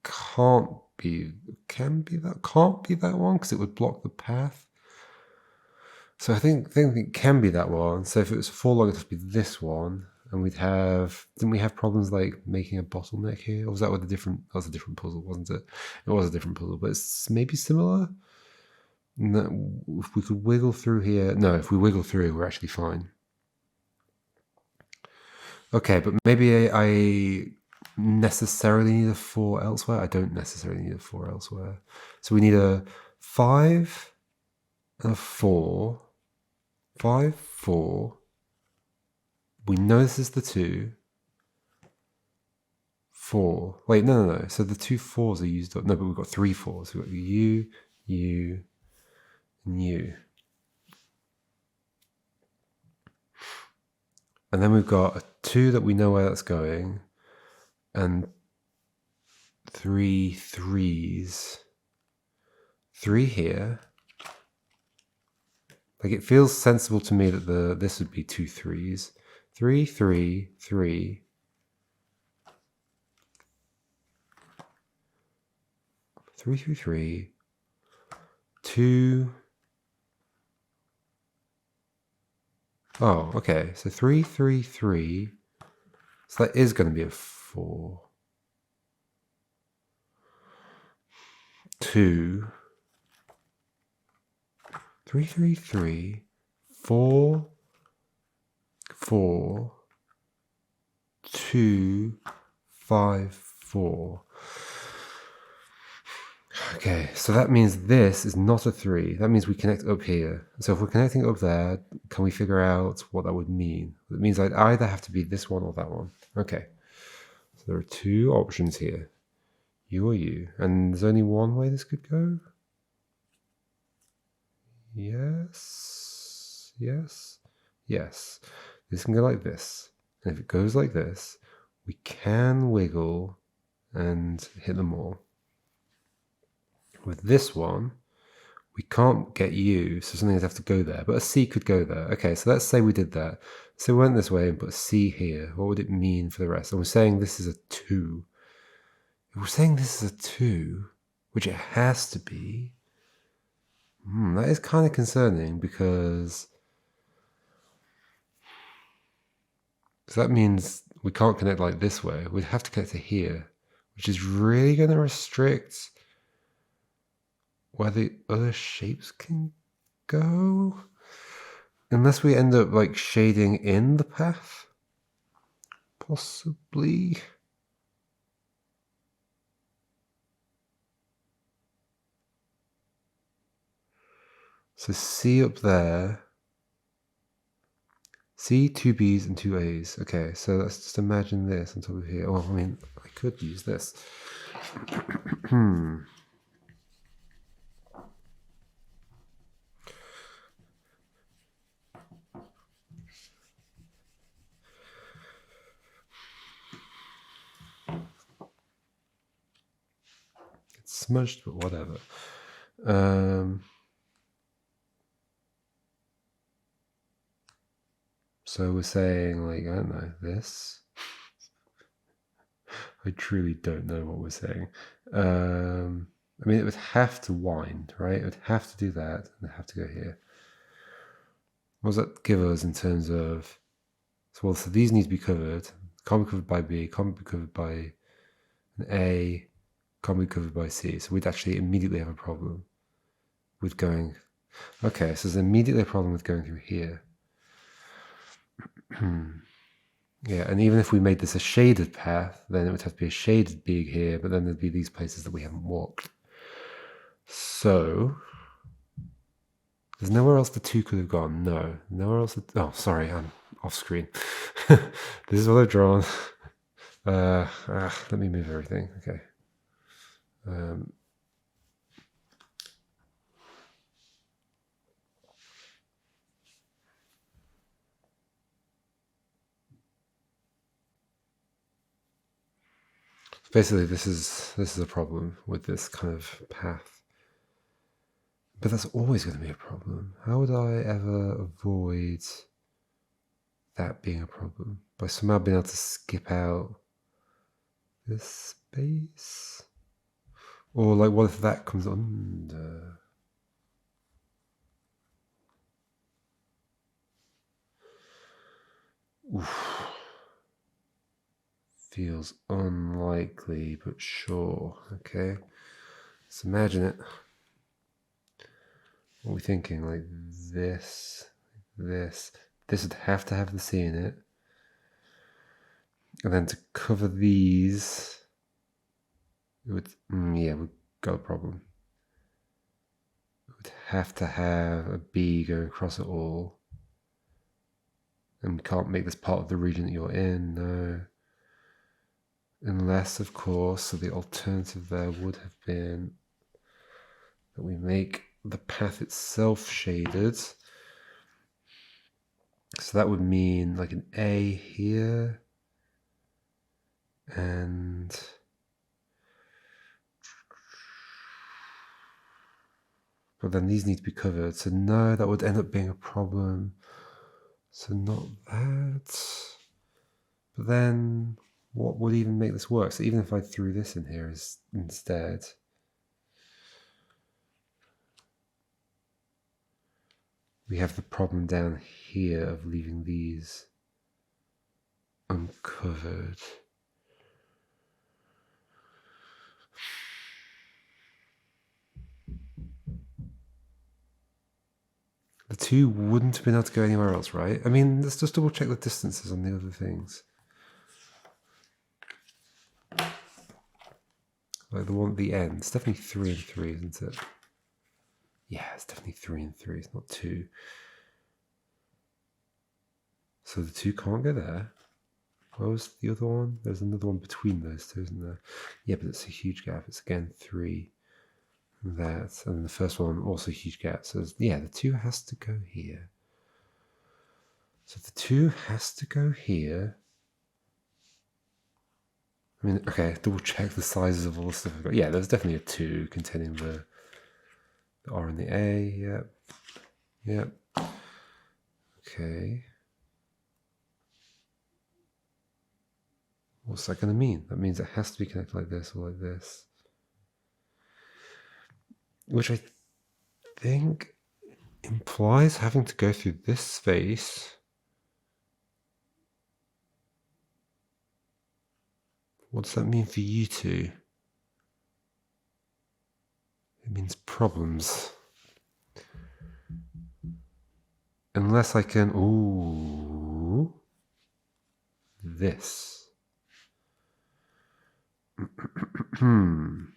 can't be that one because it would block the path. So I think it can be that one. So if it was 4 long, it would be this one, and didn't we have problems like making a bottleneck here? Or was that with that was a different puzzle, wasn't it? It was a different puzzle, but it's maybe similar. No, if we could wiggle through here. No, if we wiggle through, we're actually fine. Okay, but maybe I necessarily need a 4 elsewhere. I don't necessarily need a 4 elsewhere. So we need a 5 and a 4. 5, 4. We know this is the 2. 4. Wait, no. So the 2 4s are used up. No, but we've got 3 4s. We've got U, and U. And then we've got a 2 that we know where that's going, and 3 3s. 3 here. Like it feels sensible to me that this would be 2 3s. 3, 3, 3. 3, 3, 3. 2. Oh, okay. So 3, 3, 3. So that is going to be a 4. 2. 3, 3, 3. 4. 4. 2, 5, 4. Okay, so that means this is not a 3. That means we connect up here. So if we're connecting up there, can we figure out what that would mean? It means I'd either have to be this one or that one. Okay, so there are 2 options here. You or you. And there's only one way this could go? Yes. Yes. Yes. This can go like this. And if it goes like this, we can wiggle and hit them all. With this one, we can't get U, so something would have to go there, but a C could go there. Okay, so let's say we did that. So we went this way and put a C here. What would it mean for the rest? And we're saying this is a 2. If we're saying this is a 2, which it has to be, that is kind of concerning because that means we can't connect like this way. We'd have to connect to here, which is really going to restrict where the other shapes can go. Unless we end up like shading in the path. Possibly. So C up there. C, 2 B's and 2 A's. Okay, so let's just imagine this on top of here. Oh, I mean, I could use this. It's smudged, but whatever. So we're saying, like, I don't know, this. I truly don't know what we're saying. I mean, it would have to wind, right? It would have to do that, and have to go here. What does that give us in terms of... So these need to be covered. Can't be covered by B, can't be covered by an A, can't be covered by C. So we'd actually immediately have a problem with going... Okay, so there's immediately a problem with going through here. Yeah, and even if we made this a shaded path, then it would have to be a shaded B here, but then there'd be these places that we haven't walked. So... There's nowhere else the 2 could have gone. No. Nowhere else... Oh, sorry, I'm off screen. This is what I've drawn. Let me move everything. Okay. Basically, this is a problem with this kind of path. But that's always going to be a problem. How would I ever avoid that being a problem? By somehow being able to skip out this space? Or like, what if that comes under? Oof. Feels unlikely, but sure. Okay. Let's imagine it. What are we thinking? Like this. This would have to have the C in it. And then to cover these, it would, we've got a problem. It would have to have a B going across it all. And we can't make this part of the region that you're in, no. Unless, of course, so the alternative there would have been that we make the path itself shaded. So that would mean like an A here. And But then these need to be covered. So no, that would end up being a problem. So not that. But then what would even make this work? So even if I threw this in here instead, we have the problem down here of leaving these uncovered. The two wouldn't have been able to go anywhere else, right? I mean, let's just double check the distances on the other things. Like the one at the end. It's definitely 3 and 3, isn't it? Yeah, it's definitely 3 and 3. It's not 2. So the 2 can't go there. What was the other one? There's another one between those two, isn't there? Yeah, but it's a huge gap. It's again 3. That, and the first one also a huge gap. So yeah, the 2 has to go here. So the 2 has to go here. I mean, okay, double check the sizes of all the stuff I've got. Yeah, there's definitely a 2 containing the R and the A. Yep. Yep. Okay. What's that going to mean? That means it has to be connected like this or like this. Which I think implies having to go through this space. What does that mean for you two? It means problems. Unless I can, ooh, this. And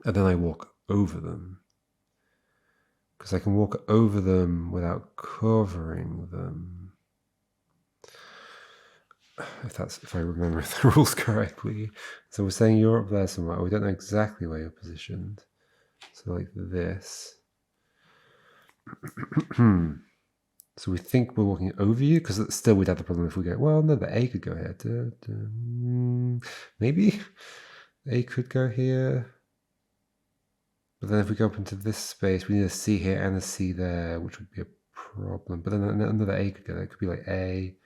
then I walk over them. Because I can walk over them without covering them. If I remember the rules correctly. So we're saying you're up there somewhere. We don't know exactly where you're positioned. So like this. So we think we're walking over you, because still we'd have the problem if we go, well, no, the A could go here. Maybe A could go here. But then if we go up into this space, we need a C here and a C there, which would be a problem. But then another A could go there. It could be like A,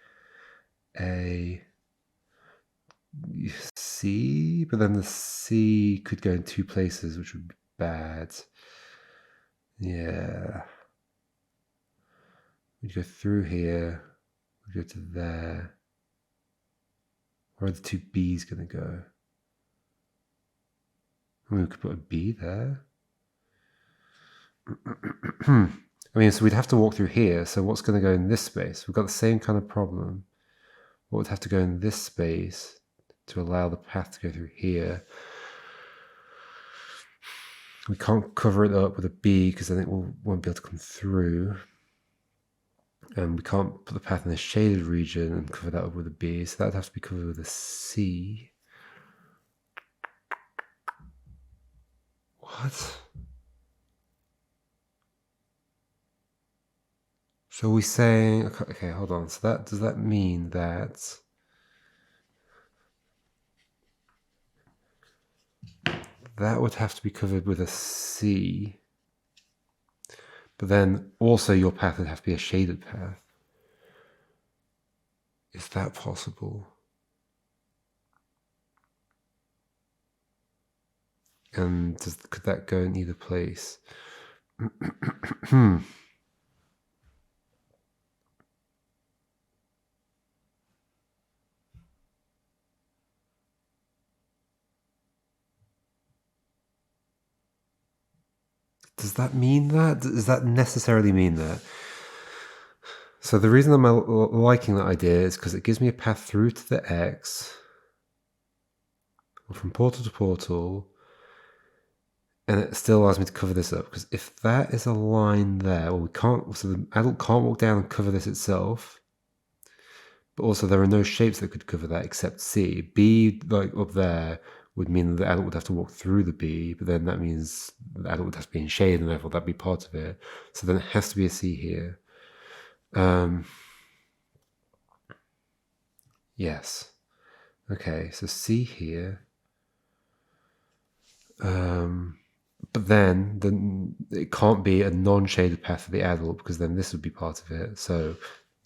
C, but then the C could go in 2 places, which would be bad. Yeah. We'd go through here, we'd go to there. Where are the 2 B's going to go? I mean, we could put a B there. I mean, so we'd have to walk through here. So what's going to go in this space? We've got the same kind of problem. What would have to go in this space to allow the path to go through here? We can't cover it up with a B because then it won't be able to come through. And we can't put the path in a shaded region and cover that up with a B. So that would have to be covered with a C. What? So we're saying, okay, hold on. So does that mean that that would have to be covered with a C, but then also your path would have to be a shaded path? Is that possible? And could that go in either place? Does that mean that? Does that necessarily mean that? So the reason I'm liking that idea is because it gives me a path through to the X, from portal to portal, and it still allows me to cover this up. Because if that is a line there, well, we can't. So the adult can't walk down and cover this itself. But also there are no shapes that could cover that except C. B, like up there, would mean that the adult would have to walk through the B, but then that means the adult would have to be in shade, and therefore that'd be part of it. So then it has to be a C here. Yes. Okay, so C here. But But then it can't be a non-shaded path for the adult, because then this would be part of it. So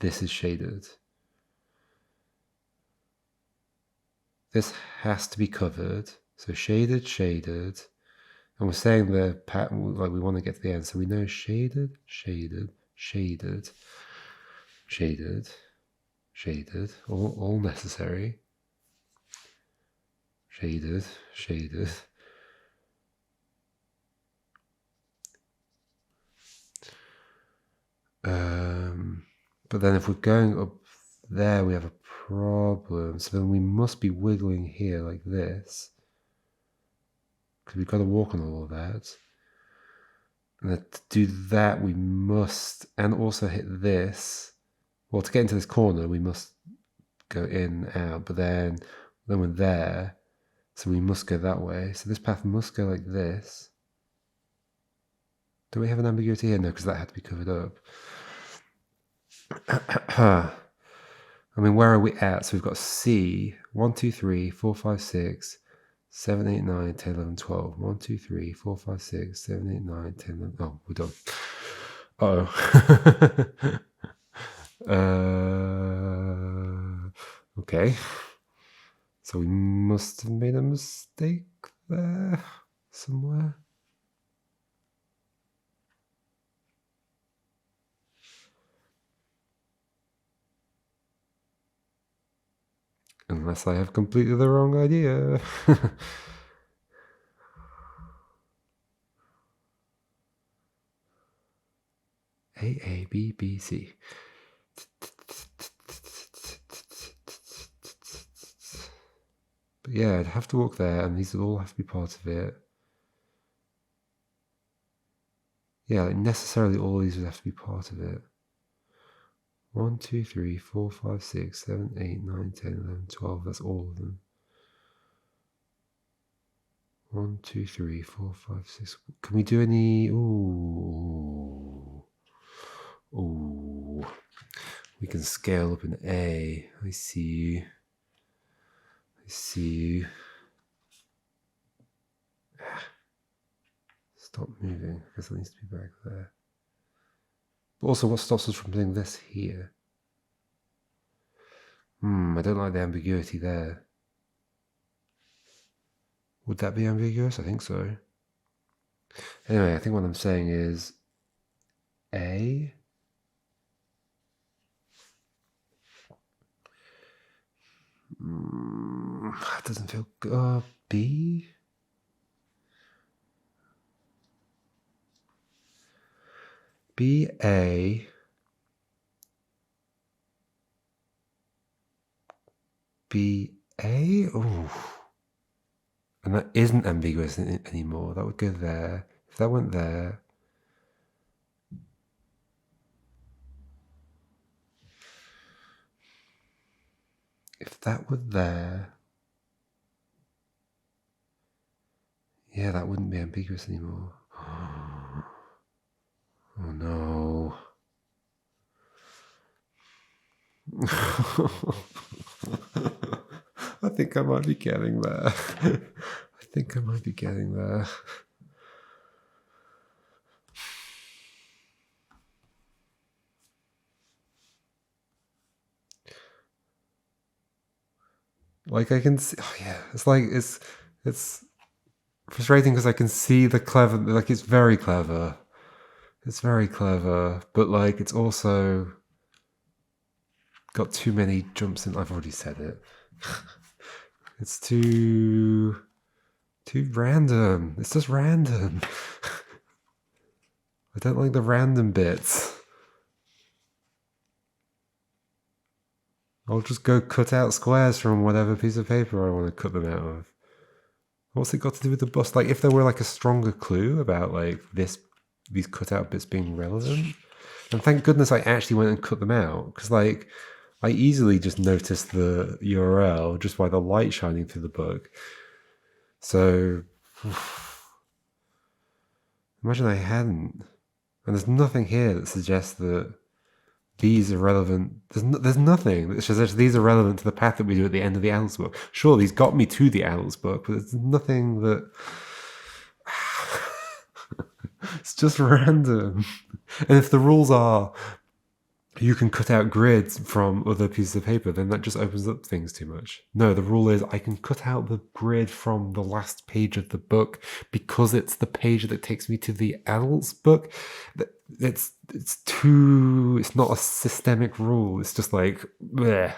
this is shaded. This has to be covered. So shaded, shaded. And we're saying the pattern, like we want to get to the end. So we know shaded, shaded, shaded, shaded, shaded, all necessary. Shaded, shaded. But then if we're going up there, we have a problem. So then we must be wiggling here like this, because we've got to walk on all of that. And to do that, we must, and also hit this. Well, to get into this corner, we must go in and out, but then we're there, so we must go that way. So this path must go like this. Do we have an ambiguity here? No, because that had to be covered up. I mean, where are we at? So we've got C, 1, 2, 3, 4, 5, 6, 7, 8, 9, 10, 11, 12. 1, 2, 3, 4, 5, 6, 7, 8, 9, 10, 11. Oh, we're done. Okay. So we must have made a mistake there somewhere. Unless I have completely the wrong idea. A, B, B, C. But yeah, I'd have to walk there, and these would all have to be part of it. Yeah, like necessarily all these would have to be part of it. 1, 2, 3, 4, 5, 6, 7, 8, 9, 10, 11, 12. That's all of them. 1, 2, 3, 4, 5, 6. Can we do any? Ooh. We can scale up an A. I see you. I see you. Stop moving. I guess it needs to be back there. But also, what stops us from doing this here? I don't like the ambiguity there. Would that be ambiguous? I think so. Anyway, I think what I'm saying is A. That doesn't feel good. B. B, A. B, A. Oh. And that isn't ambiguous anymore. That would go there. If that went there. If that were there. Yeah, that wouldn't be ambiguous anymore. Oh no. I think I might be getting there. I think I might be getting there. Like I can see, oh yeah, it's like, it's frustrating because I can see the clever, like it's very clever. It's very clever, but like it's also got too many jumps in. I've already said it. It's too random. It's just random. I don't like the random bits. I'll just go cut out squares from whatever piece of paper I want to cut them out of. What's it got to do with the bust? Like if there were like a stronger clue about like these cut out bits being relevant. And thank goodness I actually went and cut them out, because like I easily just noticed the URL just by the light shining through the book. So imagine I hadn't. And there's nothing here that suggests that these are relevant. There's nothing that suggests these are relevant to the path that we do at the end of the adults book. Sure, these got me to the adults book, but there's nothing that It's just random. And if the rules are you can cut out grids from other pieces of paper, then that just opens up things too much. No, the rule is I can cut out the grid from the last page of the book because it's the page that takes me to the adult's book. It's not a systemic rule. It's just like, bleh.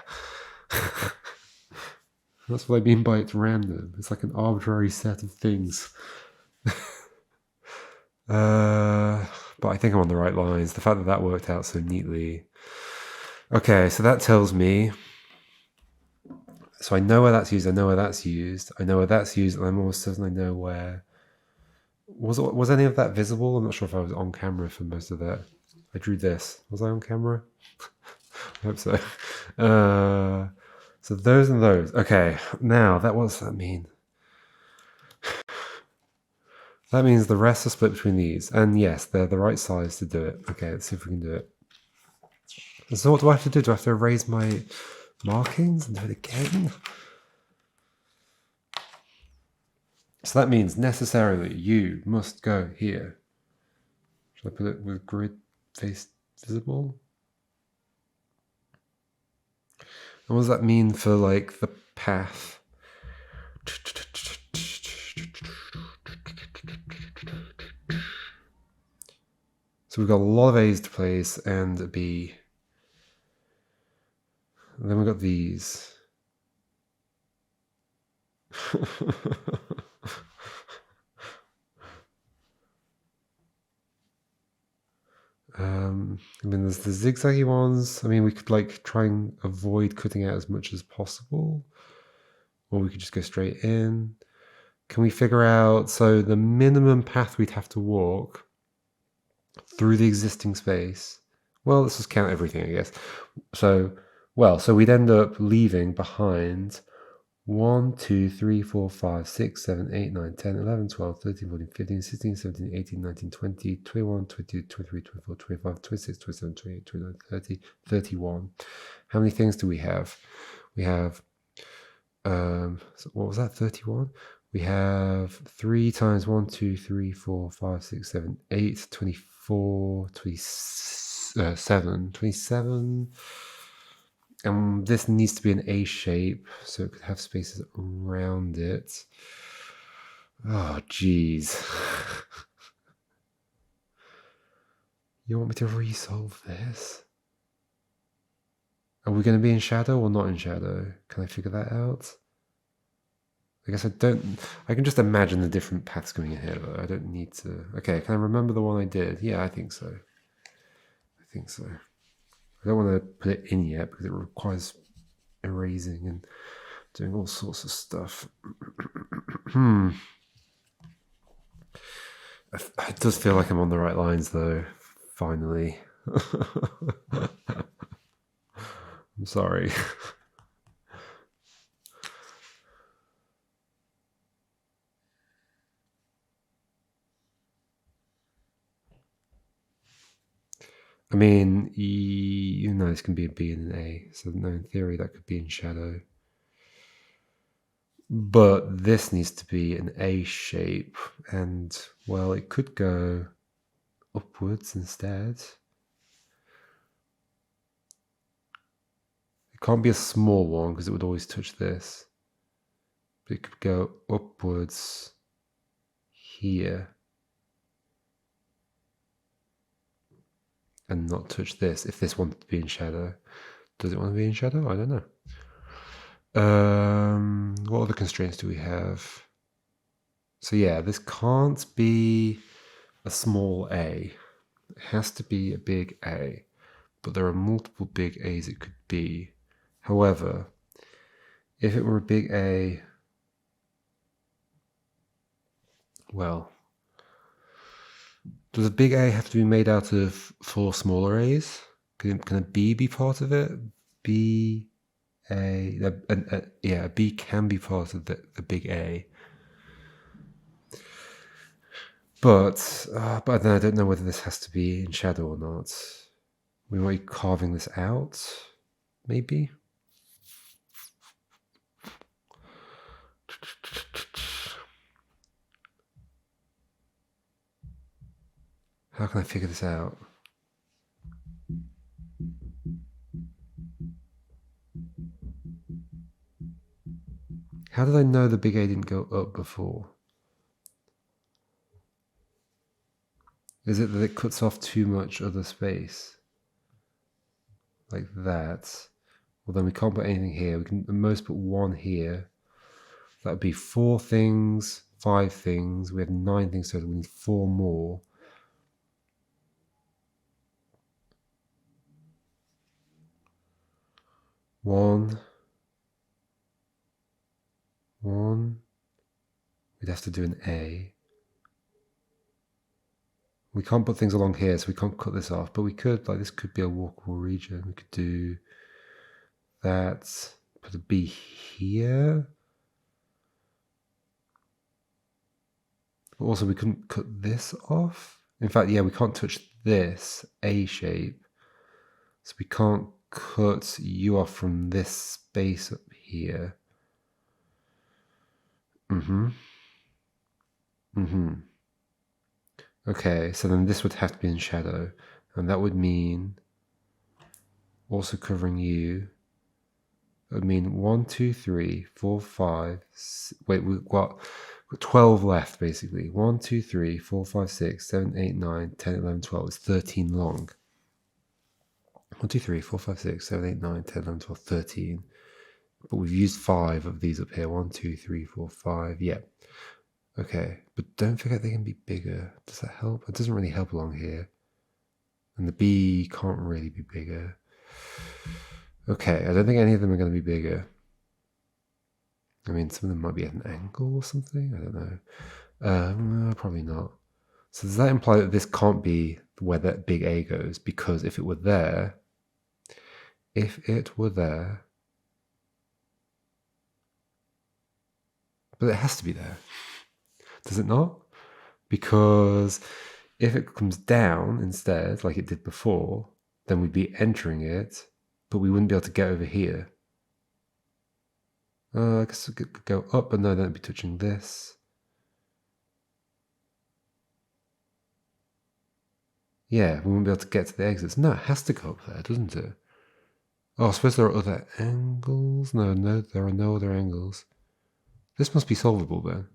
That's what I mean by it's random. It's like an arbitrary set of things. But I think I'm on the right lines. The fact that that worked out so neatly. Okay, so that tells me. So I know where that's used. I know where that's used. I know where that's used, and I'm almost certain I know where. Was any of that visible? I'm not sure if I was on camera for most of that. I drew this. Was I on camera? I hope so. So those and those. Okay, now what does that mean? That means the rest are split between these. And yes, they're the right size to do it. Okay, let's see if we can do it. So what do I have to do? Do I have to erase my markings and do it again? So that means necessarily you must go here. Should I put it with grid face visible? And what does that mean for like the path? So we've got a lot of A's to place and a B. And then we've got these. I mean, there's the zigzaggy ones. I mean, we could like try and avoid cutting out as much as possible. Or we could just go straight in. Can we figure out, so the minimum path we'd have to walk through the existing space? Well, let's just count everything, I guess. So we'd end up leaving behind 1, 2, 3, 4, 5, 6, 7, 8, 9, 10, 11, 12, 13, 14, 15, 16, 17, 18, 19, 20, 21, 22, 23, 24, 25, 26, 27, 28, 29, 30, 31. How many things do we have? We have, so what was that, 31? We have 3 times 1, 2, 3, 4, 5, 6, 7, 8, 24, 27, 27. And this needs to be an A shape, so it could have spaces around it. Oh, geez. You want me to resolve this? Are we going to be in shadow or not in shadow? Can I figure that out? I guess I can just imagine the different paths going in here, though. I don't need to. Okay, can I remember the one I did? Yeah, I think so. I don't want to put it in yet because it requires erasing and doing all sorts of stuff. It does feel like I'm on the right lines, though. Finally. I'm sorry. I mean, you know this can be a B and an A, so no, in theory that could be in shadow. But this needs to be an A shape, and, well, it could go upwards instead. It can't be a small one, because it would always touch this. But it could go upwards here. And not touch this if this wanted to be in shadow. Does it want to be in shadow? I don't know. What other constraints do we have? So yeah, this can't be a small A. It has to be a big A. But there are multiple big A's it could be. However, if it were a big A, well, does a big A have to be made out of 4 smaller A's? Can a B be part of it? B, A, yeah, a B can be part of the big A. But then I don't know whether this has to be in shadow or not. We might be carving this out, maybe. How can I figure this out? How did I know the big A didn't go up before? Is it that it cuts off too much other space? Like that. Well, then we can't put anything here. We can at most put one here. That would be 4 things, 5 things. We have 9 things total. We need 4 more. One. We'd have to do an A. We can't put things along here, so we can't cut this off. But we could, like, this could be a walkable region. We could do that. Put a B here. But also, we couldn't cut this off. In fact, yeah, we can't touch this A shape. So we can't cut you off from this space up here. Okay, so then this would have to be in shadow. And that would mean also covering you. That would mean 1, 2, 3, 4, 5. Wait, we've got 12 left, basically. 1, 2, 3, 4, 5, 6, 7, 8, 9, 10, 11, 12. It's 13 long. 1, 2, 3, 4, 5, 6, 7, 8, 9, 10, 11, 12, 13. But we've used 5 of these up here. 1, 2, 3, 4, 5. Yeah. Okay, but don't forget they can be bigger. Does that help? It doesn't really help along here. And the B can't really be bigger. Okay, I don't think any of them are going to be bigger. I mean, some of them might be at an angle or something. I don't know. No, probably not. So does that imply that this can't be where that big A goes? Because if it were there, but it has to be there. Does it not? Because if it comes down instead, like it did before, then we'd be entering it, but we wouldn't be able to get over here. I guess it could go up, but no, then it'd be touching this. Yeah, we wouldn't be able to get to the exits. No, it has to go up there, doesn't it? Oh, I suppose there are other angles? No, there are no other angles. This must be solvable then.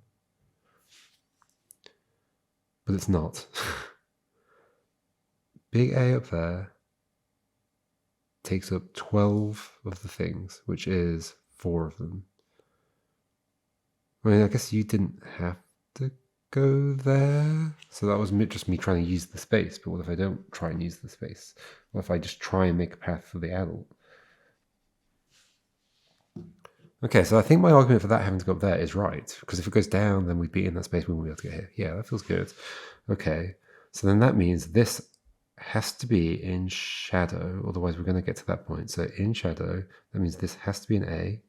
But it's not. Big A up there takes up 12 of the things, which is 4 of them. I mean, I guess you didn't have to go there. So that was just me trying to use the space. But what if I don't try and use the space? What if I just try and make a path for the adult? Okay, so I think my argument for that having to go up there is right. Because if it goes down, then we'd be in that space, we won't be able to get here. Yeah, that feels good. Okay, so then that means this has to be in shadow, otherwise we're going to get to that point. So in shadow, that means this has to be an A,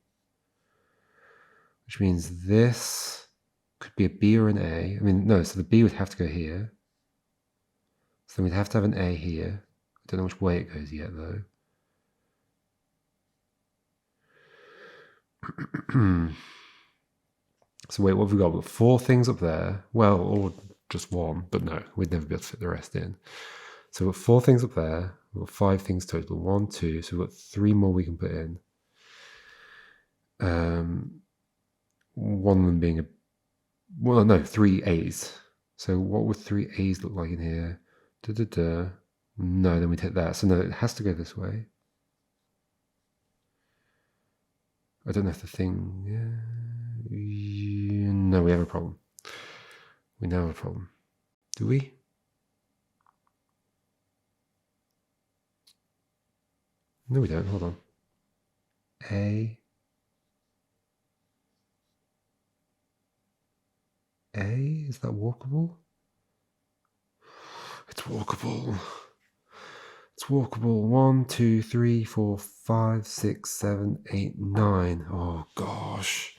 which means this could be a B or an A. I mean, no, so the B would have to go here. So then we'd have to have an A here. I don't know which way it goes yet, though. So wait, what have we got? We've got 4 things up there. Well, or just 1, but no, we'd never be able to fit the rest in. So we've got 4 things up there. We've got 5 things total. 1, 2. So we've got 3 more we can put in. One of them being well, no, 3 A's. So what would 3 A's look like in here? No, then we'd hit that. So no, it has to go this way. I don't know if the thing... no, we have a problem. We now have a problem. Do we? No, we don't. Hold on. A. Is that walkable? It's walkable. It's walkable. 1, 2, 3, 4, 5, 6, 7, 8, 9. Oh gosh.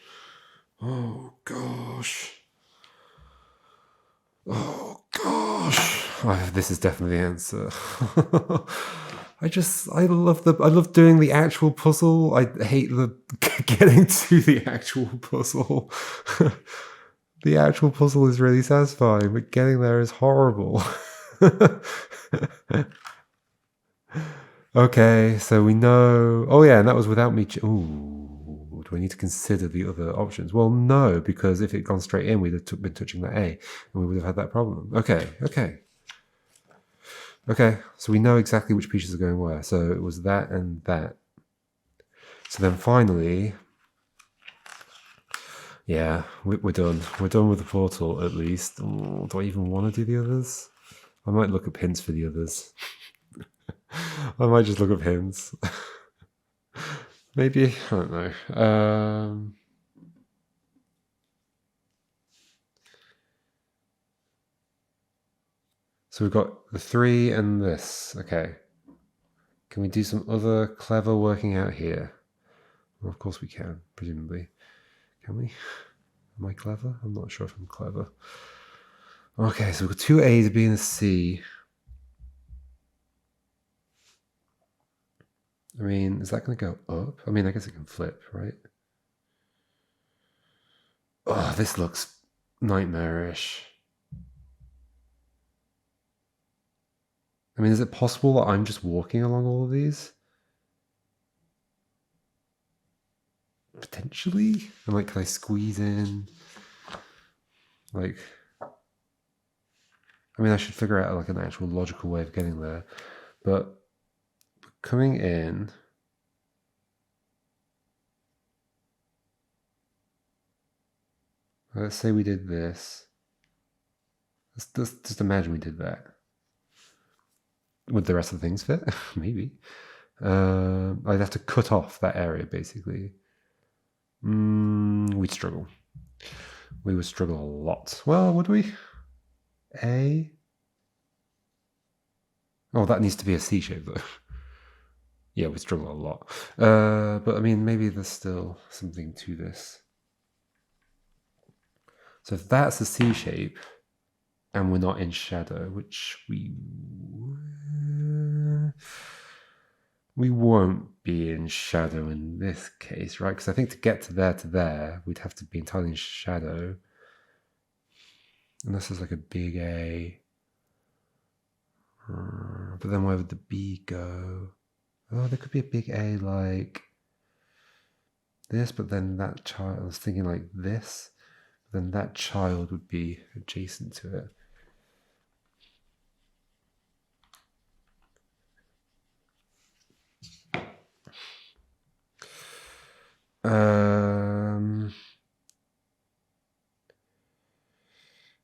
Oh gosh. Oh gosh. This is definitely the answer. I love doing the actual puzzle. I hate the getting to the actual puzzle. The actual puzzle is really satisfying, but getting there is horrible. Okay, so we know. Oh yeah, and that was without me. Ooh, do I need to consider the other options? Well, no, because if it had gone straight in, we'd have been touching that A, and we would have had that problem. Okay. So we know exactly which pieces are going where. So it was that and that. So then finally, yeah, we're done. We're done with the portal at least. Oh, do I even want to do the others? I might look up hints for the others. I might just look up hints. Maybe, I don't know. So we've got the 3 and this. Okay. Can we do some other clever working out here? Well, of course we can, presumably. Can we? Am I clever? I'm not sure if I'm clever. Okay, so we've got 2 A's, a B, and a C. I mean, is that going to go up? I mean, I guess it can flip, right? Oh, this looks nightmarish. I mean, is it possible that I'm just walking along all of these? Potentially? And like, can I squeeze in? Like, I mean, I should figure out like an actual logical way of getting there. But coming in, let's say we did this. Let's just imagine we did that. Would the rest of the things fit? Maybe. I'd have to cut off that area, basically. We'd struggle. We would struggle a lot. Well, would we? A? Oh, that needs to be a C shape, though. Yeah, we struggle a lot. But I mean, maybe there's still something to this. So if that's a C shape, and we're not in shadow, which we won't be in shadow in this case, right? Because I think to get to there, we'd have to be entirely in shadow. Unless there's like a big A. But then where would the B go? Oh, there could be a big A like this, but then that child, I was thinking like this, then that child would be adjacent to it.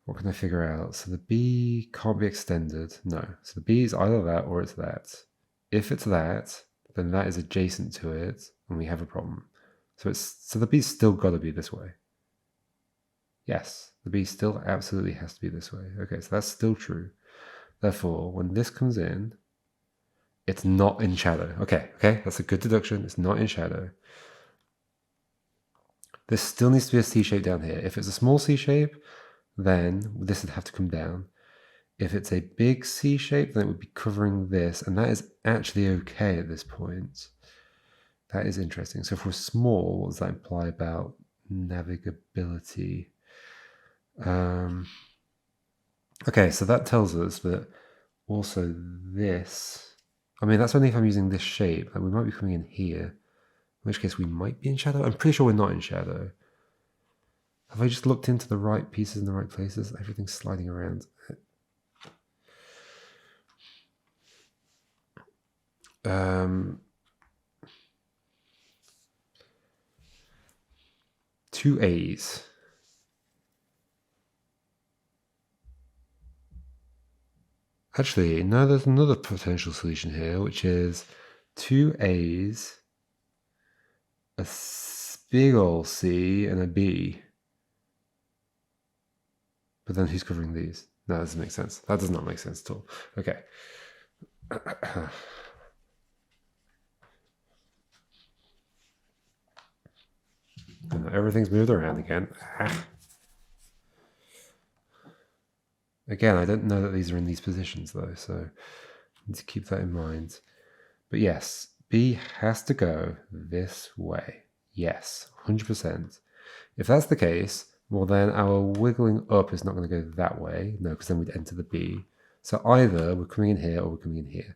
What can I figure out? So the B can't be extended. No. So the B is either that or it's that. If it's that, then that is adjacent to it, and we have a problem. So the B's still got to be this way. Yes, the B still absolutely has to be this way. Okay, so that's still true. Therefore, when this comes in, it's not in shadow. Okay, that's a good deduction. It's not in shadow. There still needs to be a C shape down here. If it's a small C shape, then this would have to come down. If it's a big C shape, then it would be covering this, and that is actually okay at this point. That is interesting. So if we're small, what does that imply about navigability? Okay, so that tells us that also this, I mean, that's only if I'm using this shape. Like we might be coming in here, in which case we might be in shadow. I'm pretty sure we're not in shadow. Have I just looked into the right pieces in the right places? Everything's sliding around. 2 A's. Actually, no, there's another potential solution here, which is 2 A's, a big ol' C, and a B. But then who's covering these? No, that doesn't make sense. That does not make sense at all. Okay. Everything's moved around again. Again, I don't know that these are in these positions though, so I need to keep that in mind. But yes, B has to go this way. Yes, 100%. If that's the case, well then our wiggling up is not going to go that way. No, because then we'd enter the B. So either we're coming in here or we're coming in here.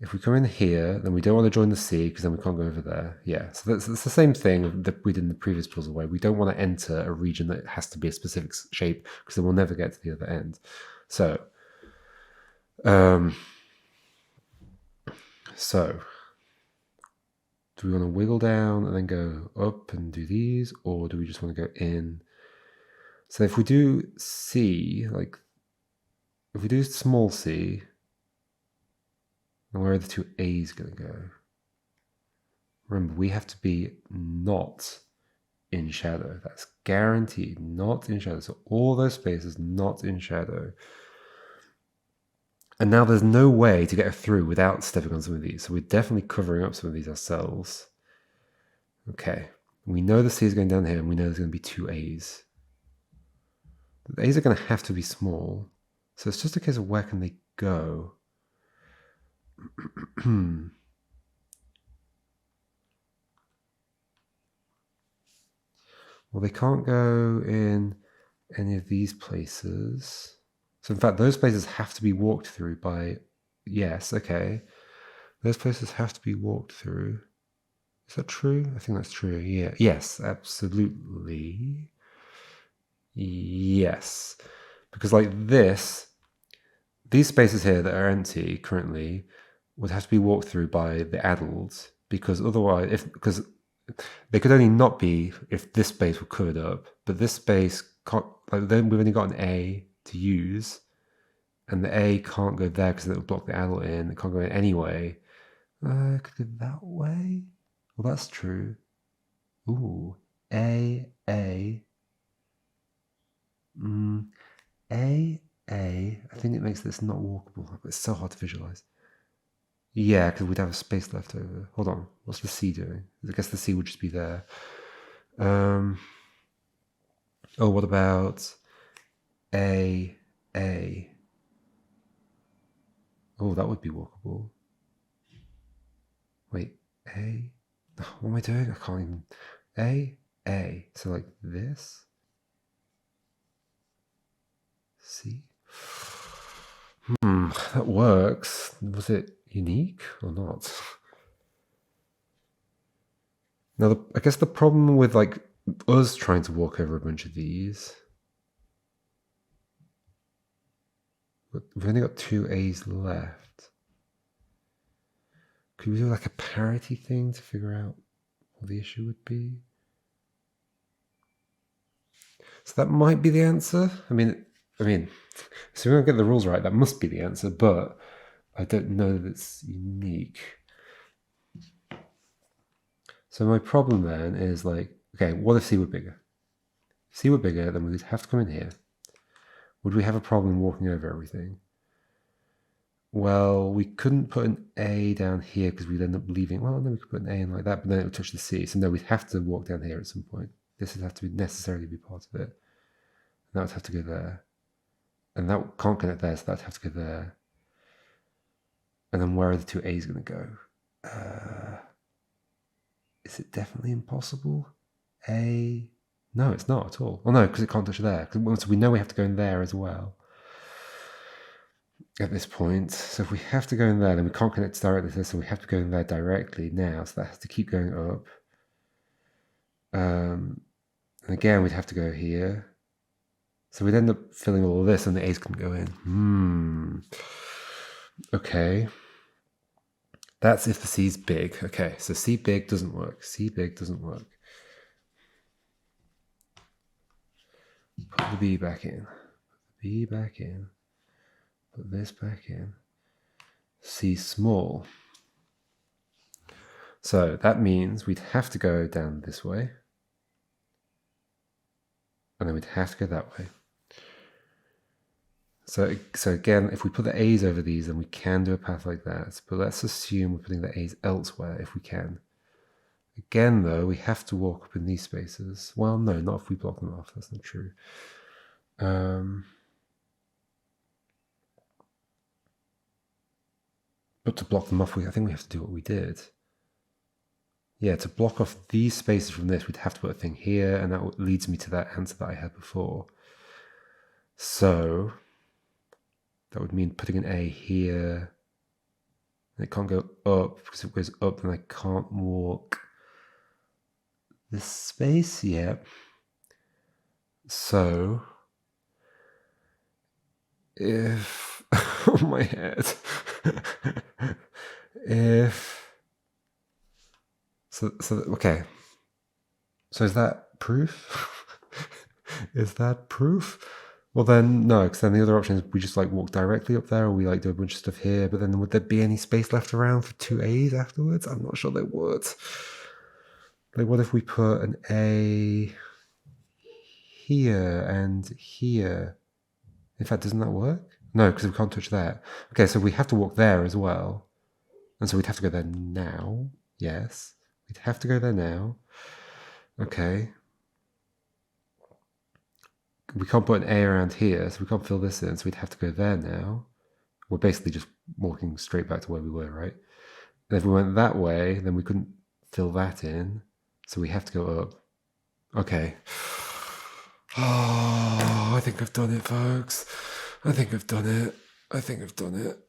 If we come in here, then we don't want to join the C because then we can't go over there. Yeah, so that's the same thing that we did in the previous puzzle where we don't want to enter a region that has to be a specific shape because then we'll never get to the other end. So, do we want to wiggle down and then go up and do these, or do we just want to go in? So if we do C, like if we do small c, then where are the two A's going to go? Remember, we have to be not in shadow. That's guaranteed, not in shadow. So all those spaces not in shadow. And now there's no way to get through without stepping on some of these. So we're definitely covering up some of these ourselves. Okay, we know the C is going down here and we know there's going to be two A's. The A's are going to have to be small. So it's just a case of where can they go? Well, they can't go in any of these places. So in fact, those places have to be walked through by, yes, okay. Those places have to be walked through. Is that true? I think that's true, yeah. Yes, absolutely. Yes. Because like this, these spaces here that are empty currently would have to be walked through by the adults because otherwise, because they could only not be if this space were covered up, but this space can't, like then we've only got an A to use, and the A can't go there because it would block the adult in. It can't go in anyway. Could go that way? Well, that's true. Ooh, A. I think it makes this not walkable. It's so hard to visualize. Yeah, because we'd have a space left over. Hold on, what's the C doing? I guess the C would just be there. Oh, what about A? Oh, that would be walkable. Wait, A? What am I doing? I can't even. A. So like this? C? That works. Was it unique or not? Now, I guess the problem with like us trying to walk over a bunch of these, we've only got two A's left. Could we do like a parity thing to figure out what the issue would be? So that might be the answer. I mean, so we don't get the rules right. That must be the answer, but I don't know that it's unique. So my problem then is like, okay, what if C were bigger? If C were bigger, then we'd have to come in here. Would we have a problem walking over everything? Well, we couldn't put an A down here because we'd end up leaving. Well, no, we could put an A in like that, but then it would touch the C. So no, we'd have to walk down here at some point. This would have to necessarily be part of it. And that would have to go there. And that can't connect there, so that would have to go there. And then where are the two A's going to go? Is it definitely impossible? A? No, it's not at all. Oh no, because it can't touch there. So we know we have to go in there as well at this point. So if we have to go in there, then we can't connect directly to this, so we have to go in there directly now. So that has to keep going up. And again, we'd have to go here. So we'd end up filling all of this and the A's can go in. Okay. That's if the C's big. Okay, so C big doesn't work. C big doesn't work. Put the B back in. Put the B back in. Put this back in. C small. So that means we'd have to go down this way. And then we'd have to go that way. So again, if we put the A's over these, then we can do a path like that. But let's assume we're putting the A's elsewhere if we can. Again, though, we have to walk up in these spaces. Well, no, not if we block them off. That's not true. But to block them off, I think we have to do what we did. Yeah, to block off these spaces from this, we'd have to put a thing here, and that leads me to that answer that I had before. So That would mean putting an A here. It can't go up, because if it goes up, then I can't walk this space yet. So, if... oh, my head. If... So, okay. So is that proof? Is that proof? Well then, no, because then the other option is we just like walk directly up there, or we like do a bunch of stuff here, but then would there be any space left around for two A's afterwards? I'm not sure there would. Like, what if we put an A here and here? In fact, doesn't that work? No, because we can't touch that. Okay, so we have to walk there as well. And so we'd have to go there now. Yes, we'd have to go there now. Okay. We can't put an A around here, so we can't fill this in, so we'd have to go there now. We're basically just walking straight back to where we were, right? And if we went that way, then we couldn't fill that in, so we have to go up. Okay. Oh, I think I've done it, folks. I think I've done it. I think I've done it.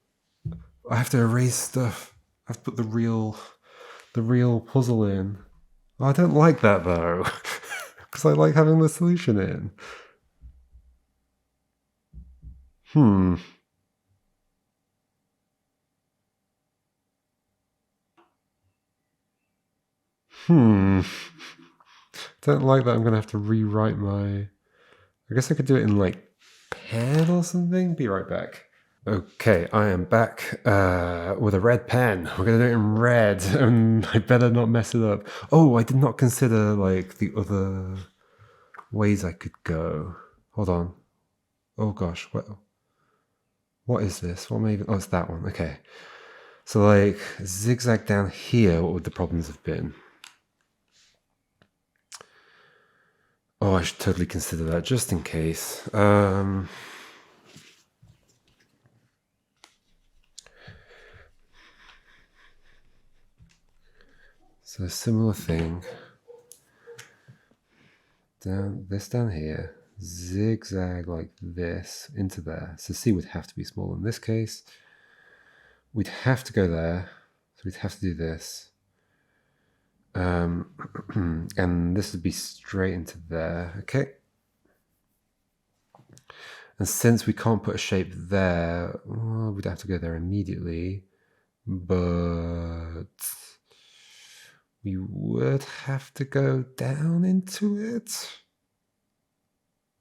I have to erase stuff. I have to put the real puzzle in. Oh, I don't like that, though, because I like having the solution in. Don't like that I'm going to have to rewrite my... I guess I could do it in like pen or something. Be right back. Okay, I am back with a red pen. We're going to do it in red, and I better not mess it up. Oh, I did not consider like the other ways I could go. Hold on. Oh gosh, what is this? What maybe? Oh, it's that one. Okay. So like zigzag down here, what would the problems have been? Oh, I should totally consider that just in case. So a similar thing. Down here. Zigzag like this into there. So C would have to be small in this case. We'd have to go there. So we'd have to do this. And this would be straight into there. Okay. And since we can't put a shape there, well, we'd have to go there immediately. But we would have to go down into it.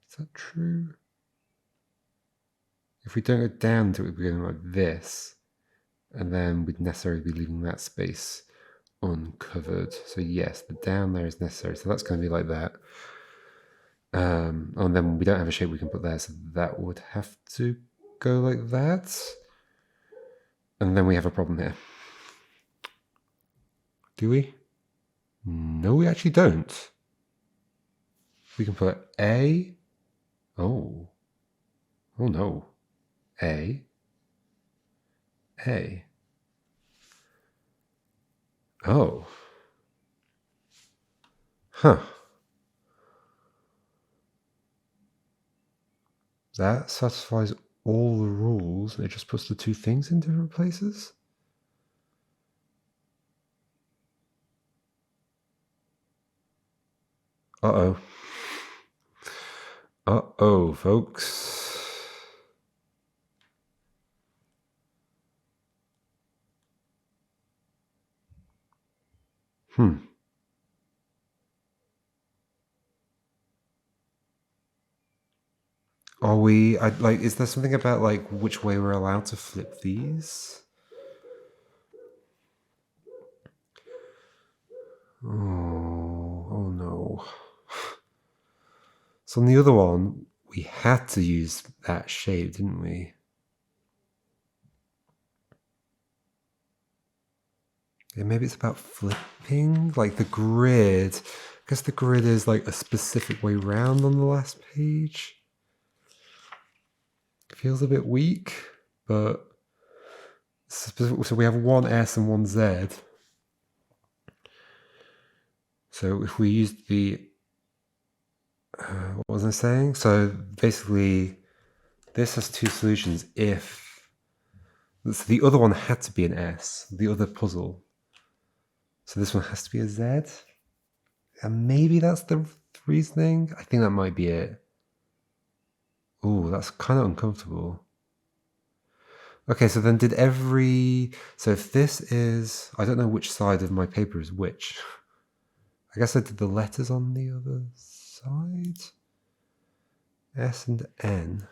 Is that true? If we don't go down to it, we're going like this. And then we'd necessarily be leaving that space uncovered. So yes, the down there is necessary. So that's going to be like that. And then we don't have a shape we can put there, so that would have to go like that. And then we have a problem here. Do we? No, we actually don't. We can put A. Oh no. A. Oh. Huh. That satisfies all the rules. It just puts the two things in different places. Uh-oh. Uh-oh, folks. Are we, is there something about like which way we're allowed to flip these? Oh no. So on the other one, we had to use that shape, didn't we? Yeah, maybe it's about flipping, like the grid. I guess the grid is like a specific way round on the last page. It feels a bit weak, but so we have one S and one Z. So if we use the, what was I saying? So basically this has two solutions if... So the other one had to be an S, the other puzzle. So this one has to be a Z. And maybe that's the reasoning. I think that might be it. Oh, that's kind of uncomfortable. Okay, so then did every... So if this is... I don't know which side of my paper is which. I guess I did the letters on the other side. S and N.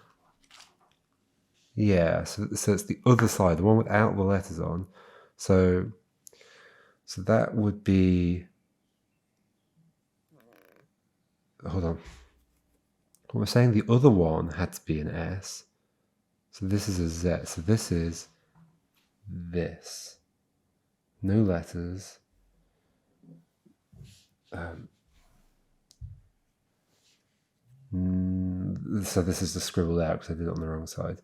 Yeah, so it's the other side, the one without the letters on. So that would be... Hold on. We're saying the other one had to be an S. So this is a Z. So this is this. No letters. So this is just scribbled out because I did it on the wrong side.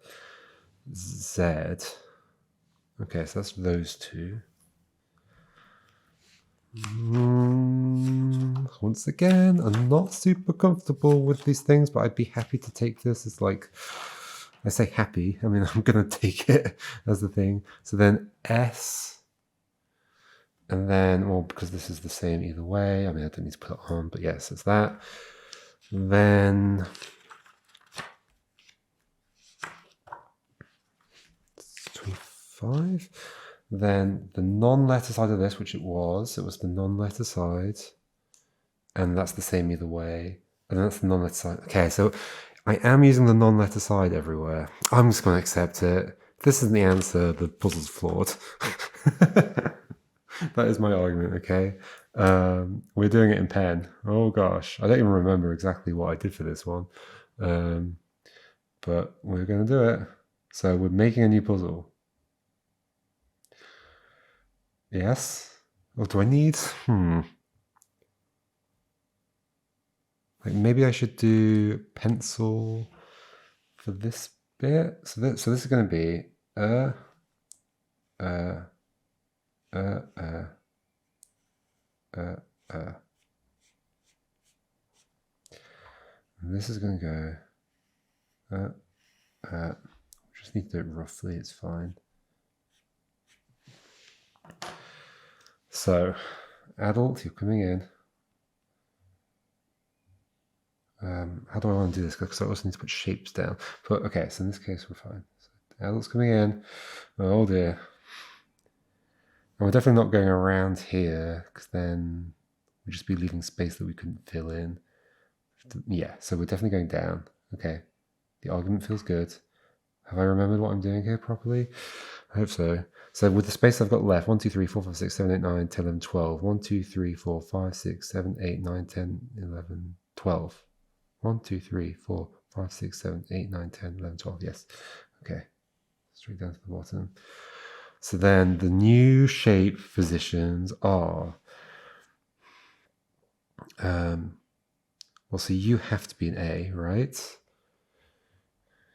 Z. Okay, so that's those two. Once again, I'm not super comfortable with these things, but I'd be happy to take this as like... I say happy, I mean, I'm going to take it as the thing. So then S, and then, well, because this is the same either way, I mean, I don't need to put it on, but yes, it's that. Then 25. Then the non-letter side of this, which it was the non-letter side, and that's the same either way. And then that's the non-letter side. Okay, so I am using the non-letter side everywhere. I'm just going to accept it. If this isn't the answer, the puzzle's flawed. That is my argument, okay? We're doing it in pen. Oh gosh, I don't even remember exactly what I did for this one. But we're going to do it. So we're making a new puzzle. Yes? What do I need? Like maybe I should do pencil for this bit. So this is going to be and this is going to go just need to do it roughly, it's fine. So adult, you're coming in. How do I want to do this? Because I also need to put shapes down. But okay, so in this case we're fine. So adult's coming in. Oh dear. And we're definitely not going around here, because then we'd just be leaving space that we couldn't fill in. Yeah, so we're definitely going down. Okay, the argument feels good. Have I remembered what I'm doing here properly? I hope so. So with the space I've got left, 1, 2, 3, 4, 5, 6, 7, 8, 9, 10, 11, 12. 1, 2, 3, 4, 5, 6, 7, 8, 9, 10, 11, 12. 1, 2, 3, 4, 5, 6, 7, 8, 9, 10, 11, 12. Yes. Okay. Straight down to the bottom. So then the new shape positions are... well, so you have to be an A, right?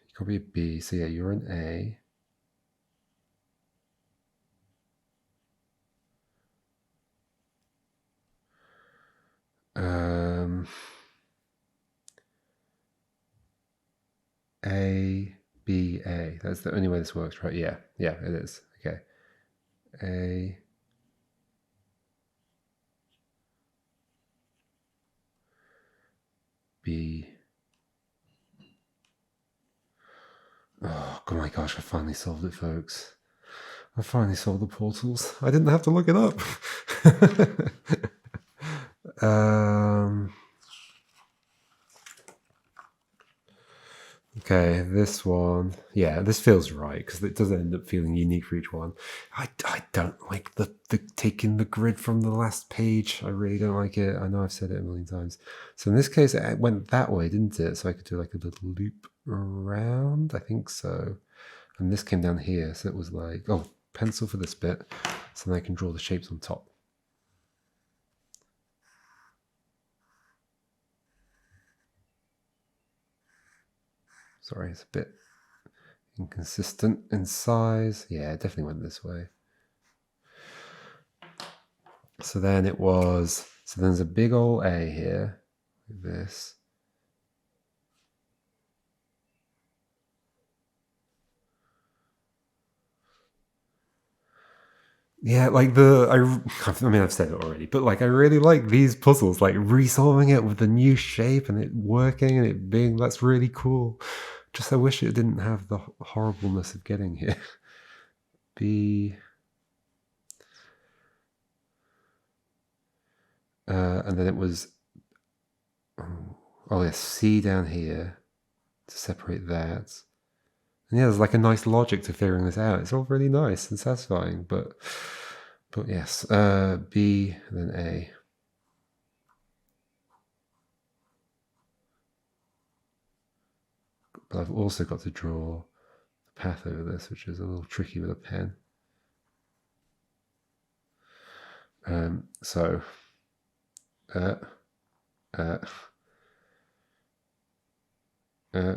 You can't be a B. So yeah, you're an A. A, B, A. That's the only way this works, right? Yeah, it is. Okay. A, B. Oh my gosh, I finally solved it, folks. I finally solved the portals. I didn't have to look it up. Okay, this one. Yeah, this feels right, because it does end up feeling unique for each one. I don't like the taking the grid from the last page. I really don't like it. I know I've said it a million times. So in this case, it went that way, didn't it? So I could do like a little loop around. I think so. And this came down here, so it was like, oh, pencil for this bit, so then I can draw the shapes on top. Sorry, it's a bit inconsistent in size. Yeah, it definitely went this way. So then it was, so there's a big old A here, like this. Yeah, like I mean, I've said it already, but like I really like these puzzles, like resolving it with the new shape and it working and it being that's really cool. Just I wish it didn't have the horribleness of getting here. B, and then it was oh yeah, C down here to separate that. And yeah, there's like a nice logic to figuring this out. It's all really nice and satisfying, but yes, B and then A. But I've also got to draw the path over this, which is a little tricky with a pen. So, uh, uh, uh,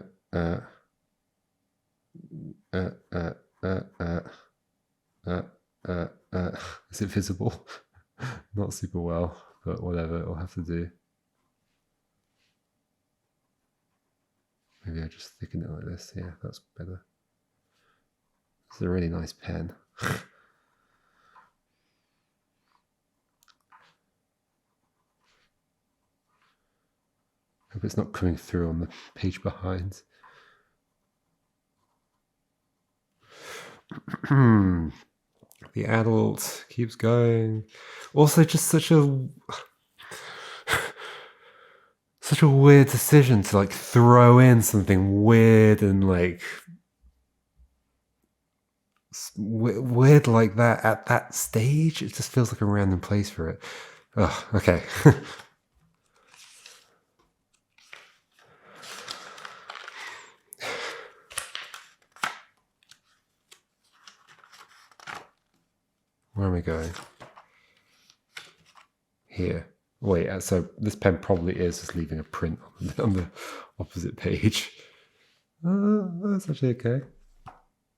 uh, uh, uh, uh, uh, is it visible? Not super well, but whatever, it'll have to do. Maybe I just thicken it like this. Yeah, that's better. It's a really nice pen. Hope it's not coming through on the page behind. The adult keeps going. Also, just such a weird decision to like throw in something weird and like weird like that at that stage. It just feels like a random place for it. Oh, okay. Where am I going? Here. Wait, so this pen probably is just leaving a print on the opposite page. That's actually okay.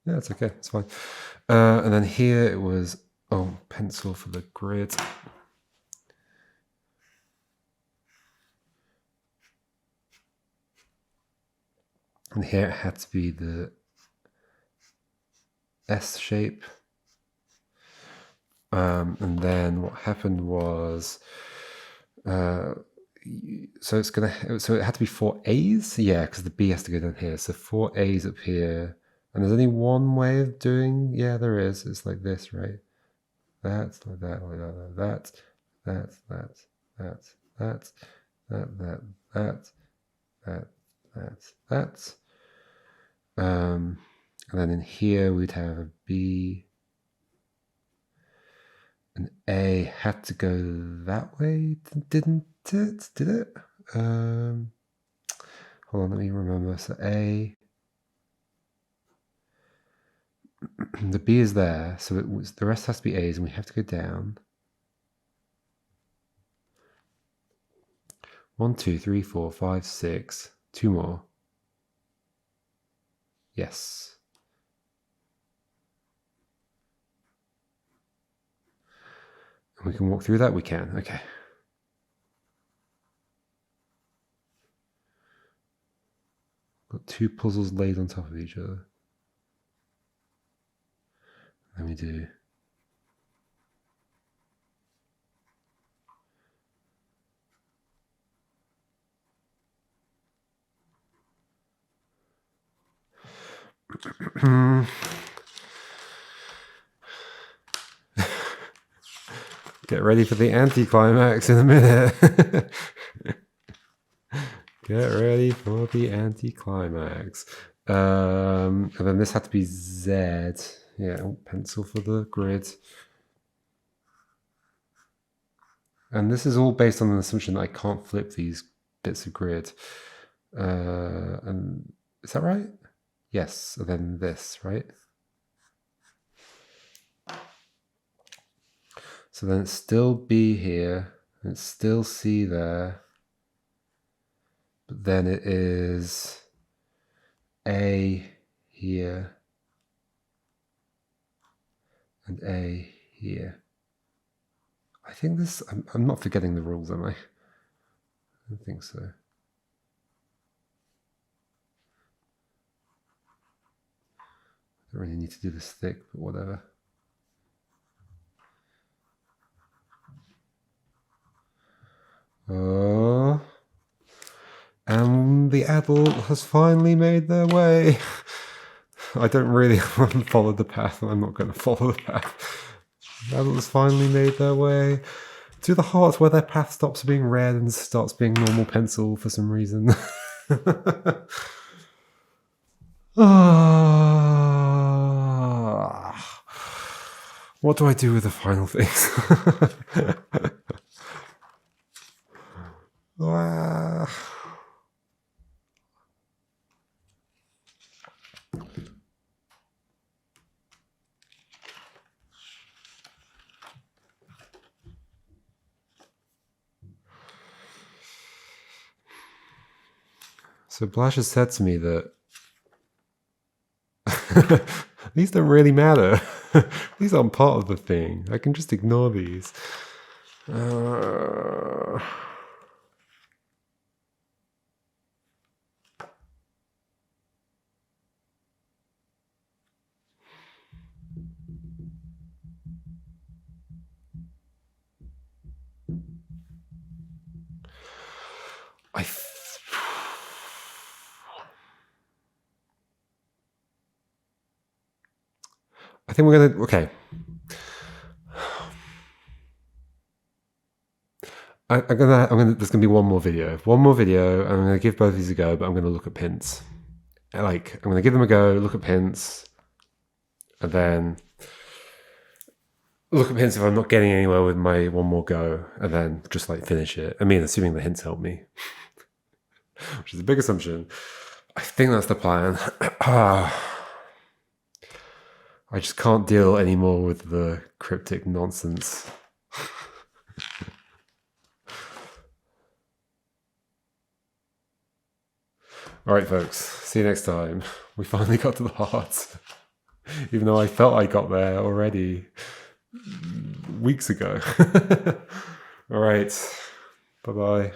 Yeah, it's okay. It's fine. And then here it was, pencil for the grid. And here it had to be the S shape. And then what happened was, so it had to be 4 A's, yeah, because the B has to go down here. So 4 A's up here, and there's only one way of doing. Yeah, there is. It's like this, right? That's like that, like that, that, that. And then in here we'd have a B. An A had to go that way, didn't it? Did it? Hold on, let me remember. So A, the B is there, so the rest has to be A's, and we have to go down. 1, 2, 3, 4, 5, 6. 2 more. Yes. And we can walk through that? We can. Okay. Got 2 puzzles laid on top of each other. Then we do get ready for the anticlimax in a minute. Get ready for the anticlimax. And then this had to be Z. Yeah, pencil for the grid. And this is all based on an assumption that I can't flip these bits of grid. And is that right? Yes, and then this, right? So then it's still B here, and it's still C there. But then it is A here, and A here. I think this, I'm not forgetting the rules, am I? I don't think so. I don't really need to do this thick, but whatever. And the adult has finally made their way. I don't really want to follow the path, and I'm not going to follow the path. The adult has finally made their way to the heart where their path stops being red and starts being normal pencil for some reason. What do I do with the final things? So Blash has said to me that these don't really matter. These aren't part of the thing. I can just ignore these. I think we're gonna, okay. There's gonna be one more video, and I'm gonna give both of these a go, but I'm gonna look at pins. Like, I'm gonna give them a go, look at pins, and then look at hints if I'm not getting anywhere with my one more go, and then just like finish it. I mean, assuming the hints help me, which is a big assumption. I think that's the plan. I just can't deal anymore with the cryptic nonsense. All right, folks. See you next time. We finally got to the heart. Even though I felt I got there already weeks ago. All right. Bye-bye.